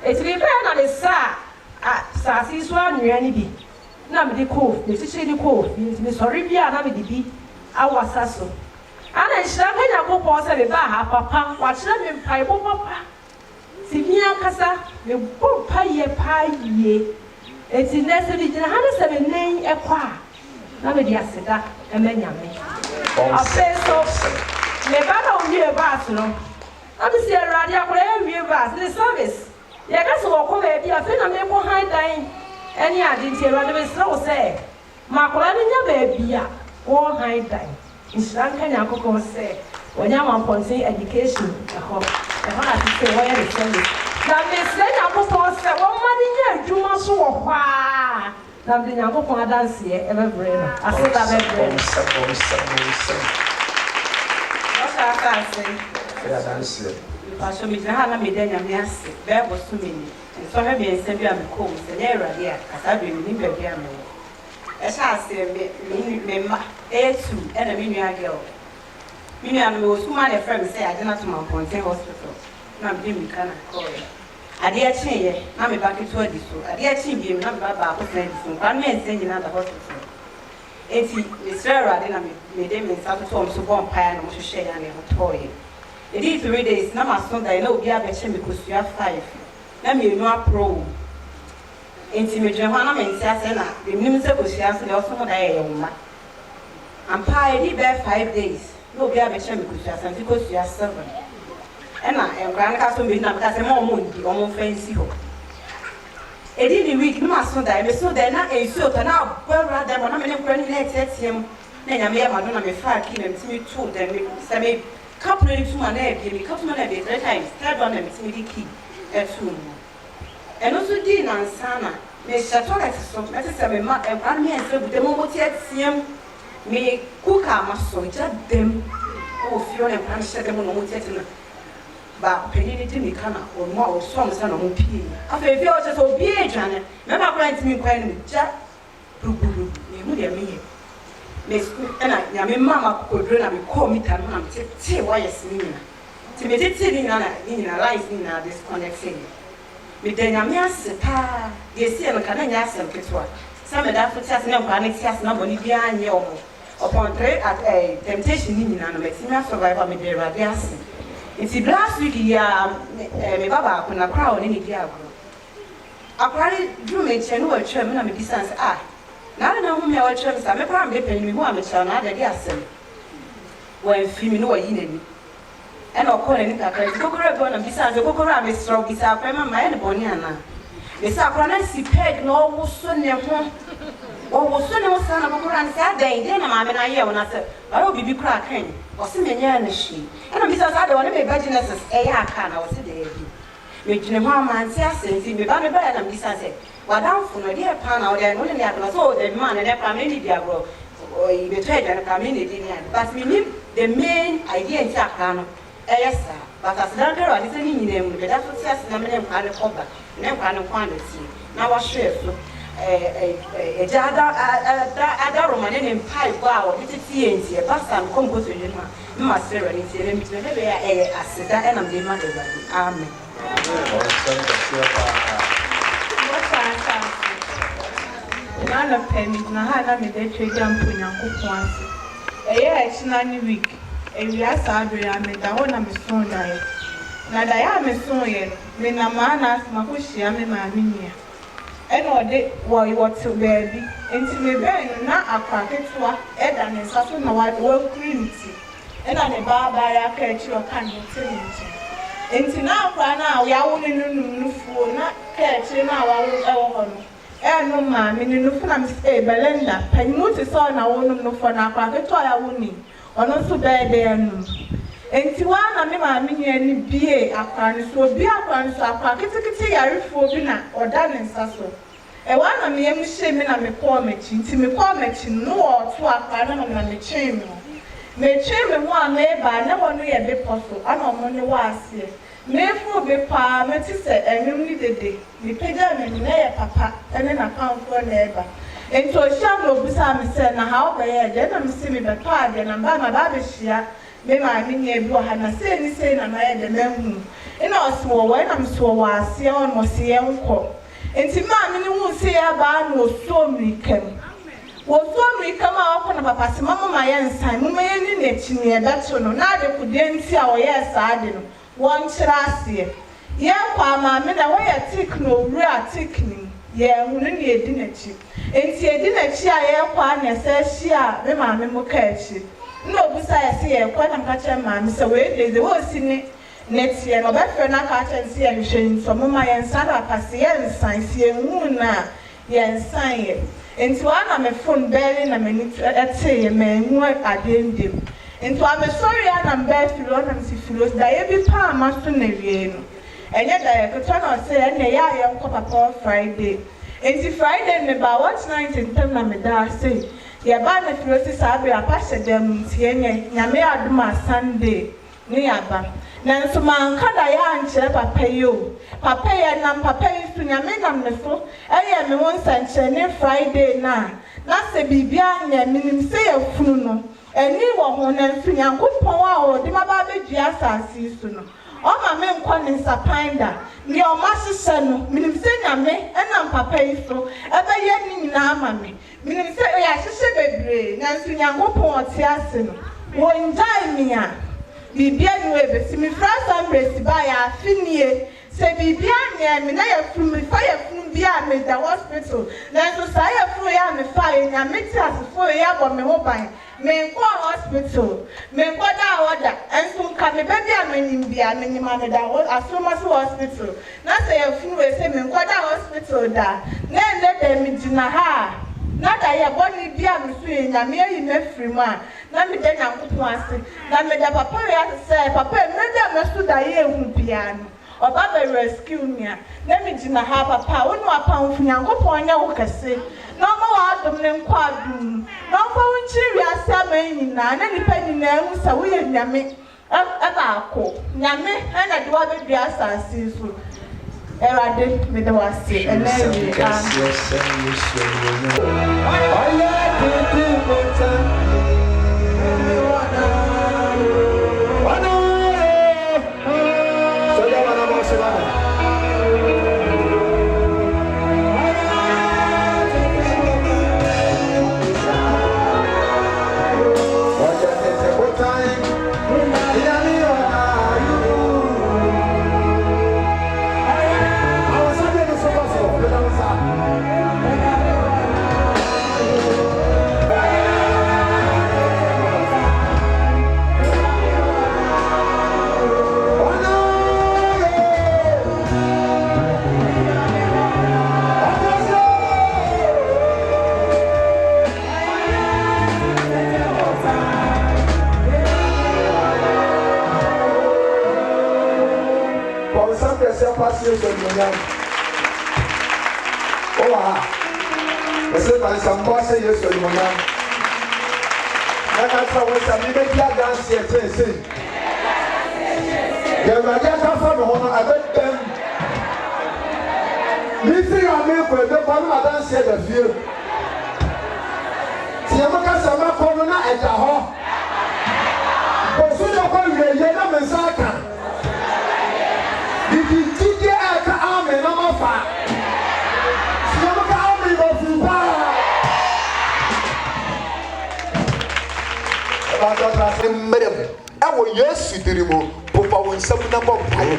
It's be better than the sa Sassy Swan, you any be. Now, the cove, the city cove, Miss Horribia, and I be our sasso. And I shall have a pause at the bar, papa, watch them in pie, papa. Sivia Casa, the poor pie ye. It's in necessary to have 7 name a qua. Now, the Yasita, and then Yammy. I say so. Never know you about no. I'm see a radio wherever you pass the service. You guys walk over here, I feel I'm behind dying. Any idea rather than so say. Marcolani, baby, or high dying. In Sri Lanka, Yako say, when you want to say education, I hope I say where the service. Now, Miss Lena say, one money, you must walk. Now, the Yako dance here, ever brain. I said, I've brain. What I say. I show me the Hana Medina Massy, there was too many. And so have been sent you a cold, and there are here, as I been in the game. As I say, remember, A2 and a minion girl. Minion was who my friend say I did not to my point hospital. Now, Jimmy cannot call it. I dare change, I'm back to this. I dare change him, not about medicine. One man saying another hospital. It's very didn't make them in South Tom so one pie and to share and a toy. It is 3 days, now my son, I know we have a shame because you have 5. Let me know pro. Intimate Johanna and Sassana, the minister was answered also what I am. And pie did bear 5 days. No, we have a shame because you are 7. And I am Grand Castle Midnight because I'm more moon, or more fancy. A daily week, no, so that I saw that not a sort and now, well, rather, when I'm in a friendly let him. Then I may have Madonna me 5 and see me 2, then say, couple of two and a half, couple of 3 times, 3rd one and it's me key at 2. And also, Dean and Sana, Miss Chatola, so necessary, and one man said with the moment yet see him, me cook our muscle, just them. Oh, Fiona and Pan said them on the mountain. But Penny didn't come or more songs and on P. After if you just obey, Janet, never grant me when Jack, you would have me. Miss and I mean, Mamma could run and call me and say, why is me? To be sitting in a life in a disconnecting. With the Yamia, they see a Canadian Kitwa. Some of that for just no panic, has nobody behind you. Upon trade at a temptation in an Maxima survivor with the radiasi. It's the last week, me Baba, when a crowd in India. I cried, drew me a chairman and distance. Now I know whom your chums are. I'm paying me one, which are not a gas. When female in and I'll call it a cocoa and besides the cocoa, Miss Strong, beside my and Boniana. Miss Apranesi peg no so near home. was so no son of a grand Saturday, then I'm an idea when I said, I will be cracking, or swimming in the sheet. And I'm I don't want to be virginess as a can, I was there. Making a man says, me by the bed, and this I said, what down for my dear pan out there, only I was all the man and a family diablo, or you betrayed and a community. But we need the main idea in Sakano. Yes, sir. But as that girl, I didn't need them, but that's what says the name kind of cover, and kind of quantity. Now I share a other Roman in pipe wow, it's a TNT, a bus and compose with him, master, and it's a sister and I'm the mother. Amen. None of pennies, Nahana made a trade down to Yanko once. A year it's 9 week. A year Saturday, I made the one I'm a son diet. Now, I am a son yet. When a man asked my pussy, I'm a man here. And all day, why you want to baby? Until me bear not a packet to her, Ed and his husband, no white work cream tea. And on a bar by a catch your kind of tea. Until now, we are only no fool, not catching our own. No, ma'am, in the film, Belinda, and notice on our own no for our packet to our winning, or not so bad there. And to one, I mean, any BA, a crime, so be a crime, so a packet for dinner or done in Sasso. A one of me, I'm shaming and me poor matching, to me poor matching, no or two are crime and me chamber. Me chamber one neighbor, no one knew a bit possible, I don't know what's here. Mayful be pa, Matisse, and you need a day. The pagan and near papa, and then account for neighbor. And so shall no beside said, now how by a gentleman see me by pard and I'm by my baby share. May my minion blow had not said anything, and I had the memory. And I swore when I'm so was see almost see uncle. And to mammy won't say about no so me came. Was so me come out on a papa, mamma, my ensign, no man in it, near that so no, neither could then see our yes, I didn't. One chassis. Young Palmer, men away a tick no real ticking. Yeah, wouldn't be a dinner chip. And see a dinner chair, air partner says she are the mammy will catch it. No, besides, see a quite a catcher man, so wait, they were seeing next year. No better not catch and see a shame. Some of my and son are passing sign, see a moon now. Yes, sign it. And to one of my phone belling a minute at say a man, what I didn't do. And so I'm sorry, I'm bad philos, that every palm must never. And yet I could turn out say, and they are young papa Friday. And if Friday, about what night in terms of me, say, the abandoned philosophy, I'll be a pastor them, Tiene, Yamea Duma Sunday, nearby. Now, so my uncle, I am Papa you. Papa and I'm Papa to Yaminam the fool. I am once and Friday now. That's a Bibian, meaning say a funeral. And you were one and free and good power or the Mababy Giasa season. All my men calling Sapinder, your master son, meaning say me, and I'm Papa so, ever yet in Nammy. Meaning say, I should say, Nancy and go poor Tiasin. One die me. Bibian Webber, see me first embrace by a finier. Say Bibian, me now from me fire from beyond the hospital. Then to say a full fire, and I make us for a year on me mobile. Me go hospital, me go da order, and soon come me baby I'm in India, me man da as soon as hospital. Now say a few say me go da hospital da. Then let them in ha. Not I have only be a machine, and me in free man. Now me then I'm put once. Now me da papa say, Papa, maybe I must do that here piano. Or Baba rescue me. Let me dinner have a power, no pound for young upon your say. No more out of them quadroom. No for cheery salmon, and any penny name, so we and Yame. About Yame, and I do other gas and seafood. I did with the was sick, and then we ase Yesu animonyam. Owa. Ese bansambo ase Yesu animonyam. Na ka tra wo sa mi be dia dance e tense. Ya radia ka fa no ho abedem. Mi fi ya me ko be ko no dance e da fie. Ti amaka sama ko no na eta ho. Osu no ko ye na mensaka. Didi didi aka ame na mafa. Ti amaka ame no fupa. Ba do tra se merem. Ewo Yesu dirimu popa won sam na bo pai.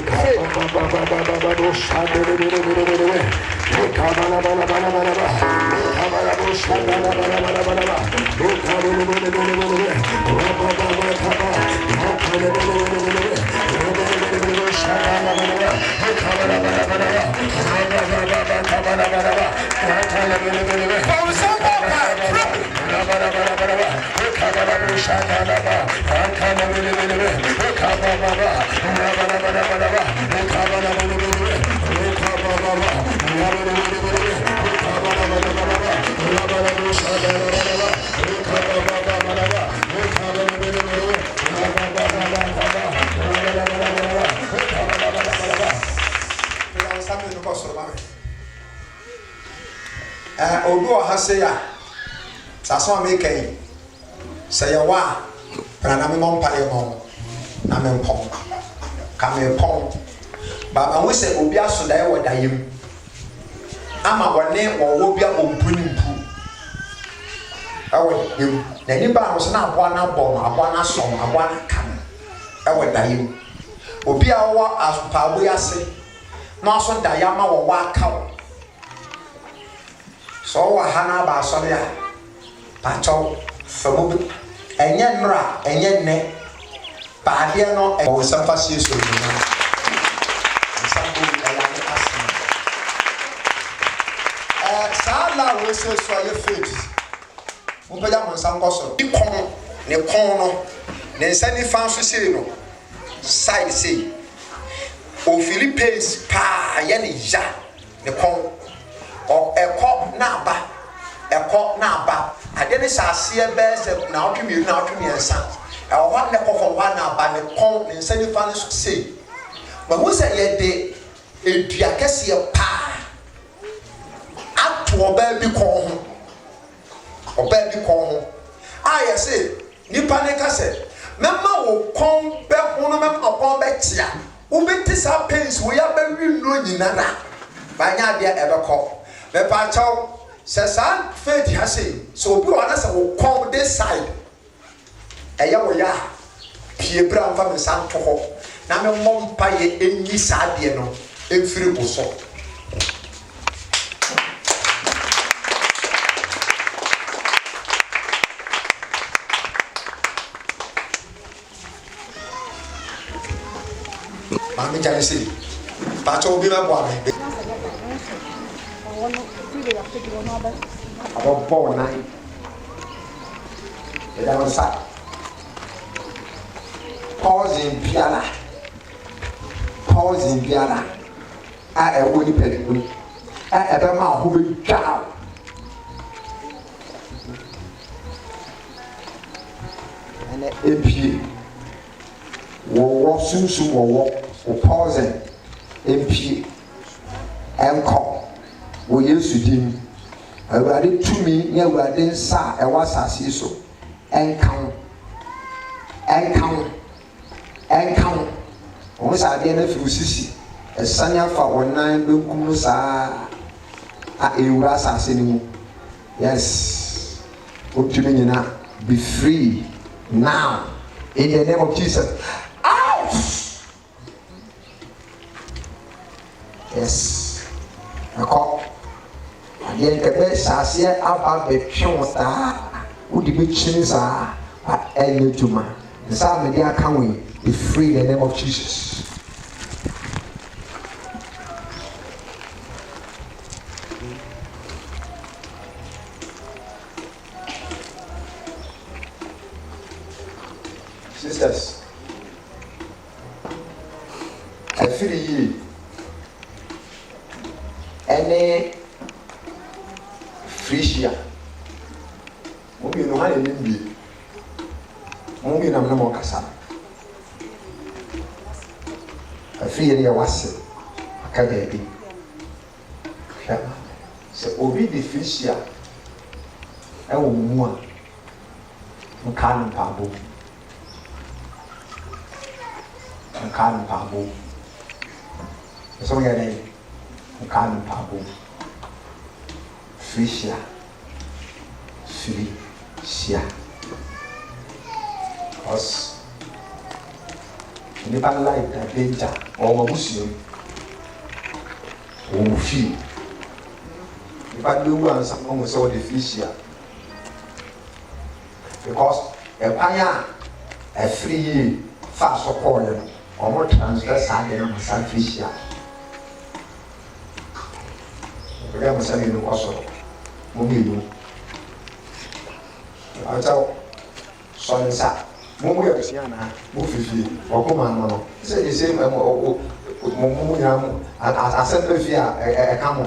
Odu ohase ya saso ameken say wa prana me mon pale mon na me pon ka me pon ba ma we say obi aso dai wo dayem ama wone wo bia ompuni mpu awo dem na ni ba no se na aboa na bo no aboa na som aboa na kam awo dayem obi a wo aspa bo yase no aso dayama wo wa kawo so wa hana ba so ya pacho famo enye nra enye ne ba de no e wo samfa sie so ni na sampo ya ni asma sala we se so ye faith mo be ya mo samko so ikon ne kon no ne nsani fan so sei no side sei o Philippines pa ya ni ja ne kon o ekọ na aba ade ne saase be se na otwemi na otwemi ensa e o wa ne kofo wa na aba ne kon ne nsani fa ne sei ma wo se ye de edua kese pa ato oba bi kon ho aye se nipa ne ka se mema wo kon be hono mema kon be tia wo be ti sa pains wo ya ba wi no nyinara ba nya de e be ko me pa chaw se san faith hase so obi wana se wo kom this side eya wo ya pie bra mfa me san to ho na me mom pa ye enyi sa de no emfiri bo so mami jale se pa chaw bi me bo ame about 4-9 that was sad. Pause in Piala. I would be petty. I ever ma who will cow. And MP walk soon walk or pausing MP and call. We used to do. I read to me near where they saw a was as so and count. Once I didn't feel sissy. A sanya for 19 Bukusa a Urasa anymore. Yes, up to me now. Be free now in the name of Jesus. Out! Yes, I call. Yen kebe sasie aba betwe saa udi betwini saa enye juma nsa me dia kan we be free in the name of Jesus. Sisters, I feel ye ɛne Frisia mo bi no ha ne bi mo bi na mo kasa afiri ne wase aka da bi sɛ obi de Frisia ɛwɔ mu a nka no mpabo so yɛ dɛ nka no mpabo Frisia os nipa life na danger ɔmo busua ɔmo fi nipa de wu ansa ɔmo sɛ ɔde Frisia because ɛkwan a ɛfiri yi fa so kɔɔ yɛ no ɔmo transfer saa de no sa Frisia ɔbɛyɛ mo sɛ yɛ no kɔ soro mo bi no ɔtɔ sɔnsa mo mo yɛ busua na mo fifi ɔkoma no sɛ yɛ sɛ mo nyina mo asɛm bɛ fi a ɛka mo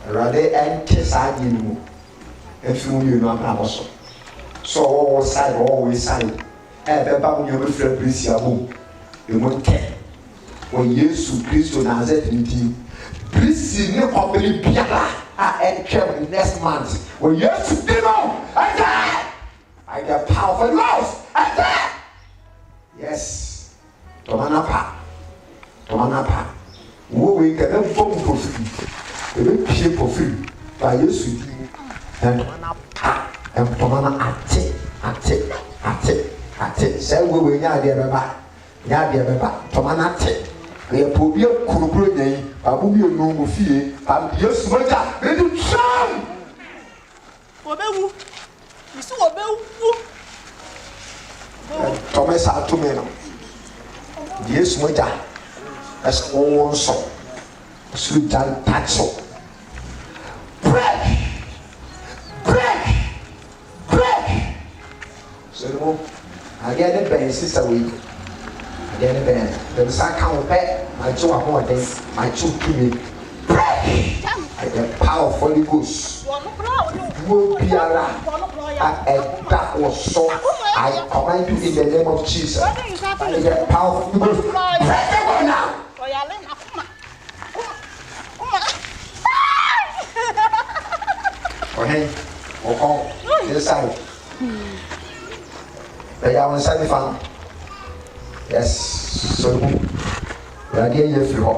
Awurade ɛnte saa deɛ no mu ɛfiri mo yɛ no abrabɔ so ɔwɔ side ɔwɔ side ɛbɛba mo nyɛ bɛfira Frisia bom ɛmu tɛ wɔ Yesu Kristo Nazareth nti Frisia ne ɔbɛne biara a ɛntwɛm next month wɔ Yesu di no ɛdɛ I get powerful laws ɛdɛ yes tɔmanapa wo wei kɛmɛ bɔ mu pɔfiri ebe pie pɔfiri ba Yesu di ɛntɔmana ate sɛ wo wei nya adeɛ bɛba tɔmana ate yɛ pɔ obi akurukuru nyɛ babu bi enu mo fie ba Yesu mogya ɛdi twam obewu isu obewu tɔmɛ saa tumi no Yesu mogya ɛsɛ wɔn nso ɔsoro gya ntaakyew break so no adeɛ ne bɛn sisa wei adeɛ ne bɛn bɛn sa ka wo pɛ ma gye wa ahoɔden ma gye wo tumi break the power of Holy Ghost wo biara a ɛda wɔ so I command you in the name of Jesus the power of Holy Ghost break the one now ɔhɛn ɔkɔn inside ɛyɛ awon nsa nifa no yes so mu yɛade yɛ firi hɔ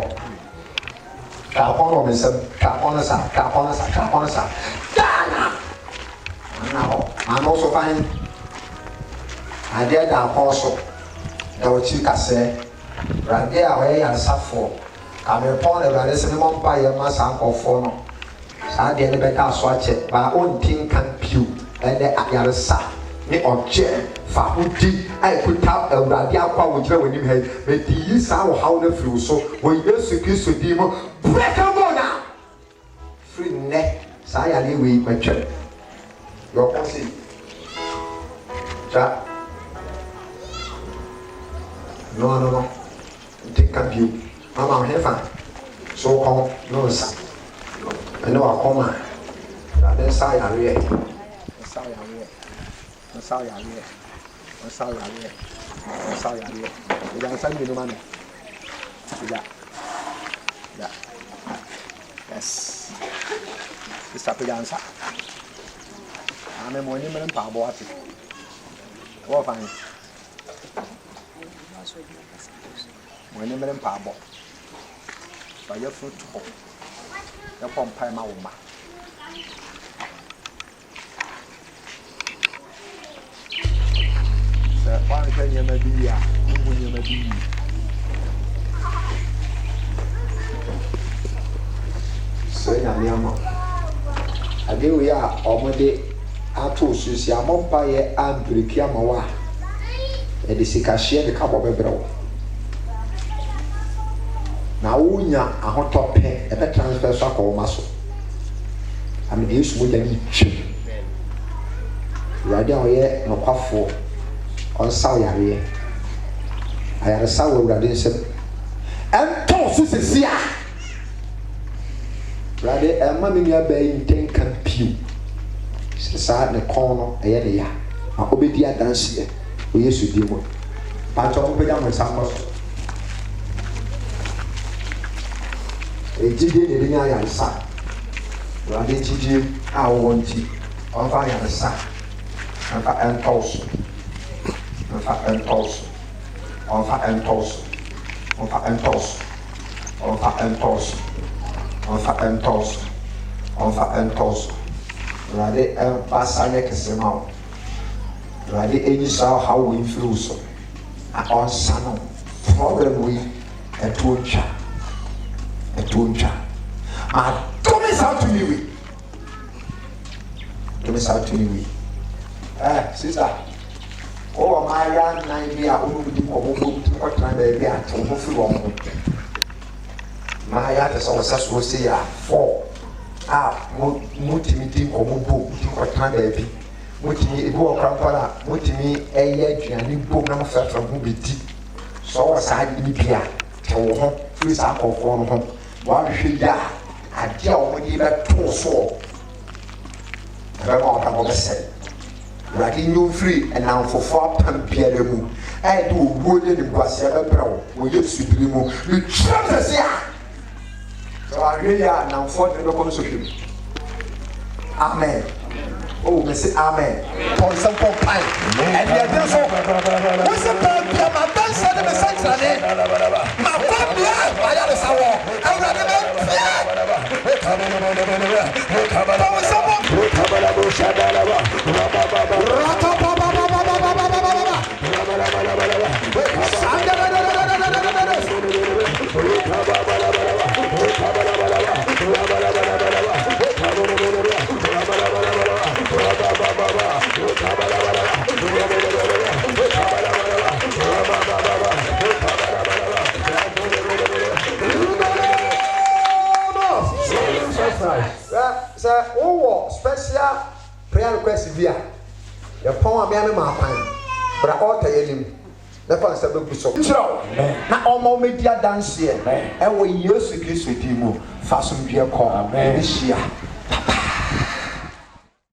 kaakɔn wɔ me nsam kaakɔn no sa daana ana hɔ ano so fan adeɛ da akɔn so da wɔkyi kasɛɛ awurade a ɔyɛ yaresafoɔ kamepɔn na awurade sɛ memɔ mpa yɛ ma saa nkɔfoɔ no saa adeɛ no bɛka so akyɛ baa ɔnti nkan piw ɛnɛ ayaresa ne ɔkyɛ fa ho di a ɛkuta awurade akɔ a wɔgyina w'anim ha yi mɛdi yi saa ɔhaw no afiri wo so wɔ Yesu Kristo din mu break a bone now firi nnɛ saa yare wei matwam yɛɔkɔ se gya no nti nka bio mama hefa so kɔn ne nsa ɛne wakɔm a awurade nsa yareɛ yes Sister Pigansa ame mo ni mele pa bo ati wo fan mo ni mele pa bo ba ye fruit ho ya pompa ma wo ma why can you maybe so ya niamo ade we a omode ato susi amompa ye ambreki amawa e de sikahye de kabo bebrɛw na wonya ahotope e be transfer so akɔ ma so am de Yesu mo da ni twi radio ye no kwafo on saw yare ayaresa wo awurade nsem ento ɛtɔn so sisi a brade ɛma mi nua bɛyi ntɛn kan piu saa ne kɔn no ɛyɛ ne ya ma obedi adanseɛ o Yesu di mu pàtó ɔmo bɛgya mo nsa kɔ so egyidie na ebi nya ayaresa brade gyidie a wɔwɔ nti ɔnfa ayaresa ɔnfa ɛntɔɔso ɔnfa ɛntɔɔso ɔnfa ɛntɔɔso ɔnfa ɛntɔɔso ɔnfa ɛntɔɔso ɔnfa ɛntɔɔso ɔnfa ɛntɔɔso brade ɛnfa nyɛ kɛse ma wo brade enyi saa ɔha wo mfiri wo so a ɔnsa no problem wo yi ɛto ntwa ma tumi saa tumi wi sister o ma ya nan bi a o di ko mo ko tran baabi a to mo fi wo mo ma ya te so so se ya 4 a mo timi di ko mo bo di ko tran baabi mo timi e bo krampara mo timi eye aduane bo na mo fefa mo be di so wa sa di bia te wo ho fi sa kokko no ho wa hwe ya ade a wo di be to so ba ma ka mo be se Raki new free and now for 4 pounds Pierre mu. I do wood in the Guasia Brown. We get supremo. You trust us here. So I really are now for the local social. Amen. Oh, we say amen. For some time. And they are so. What's the point? My dance and the message. My family, I got a sour. I got Sir, oh, special prayer request via your poem, I am my fine, but I ought to tell him. The first step is so. Now, all media dance here, and we use to kiss with him. Fasten your call this year.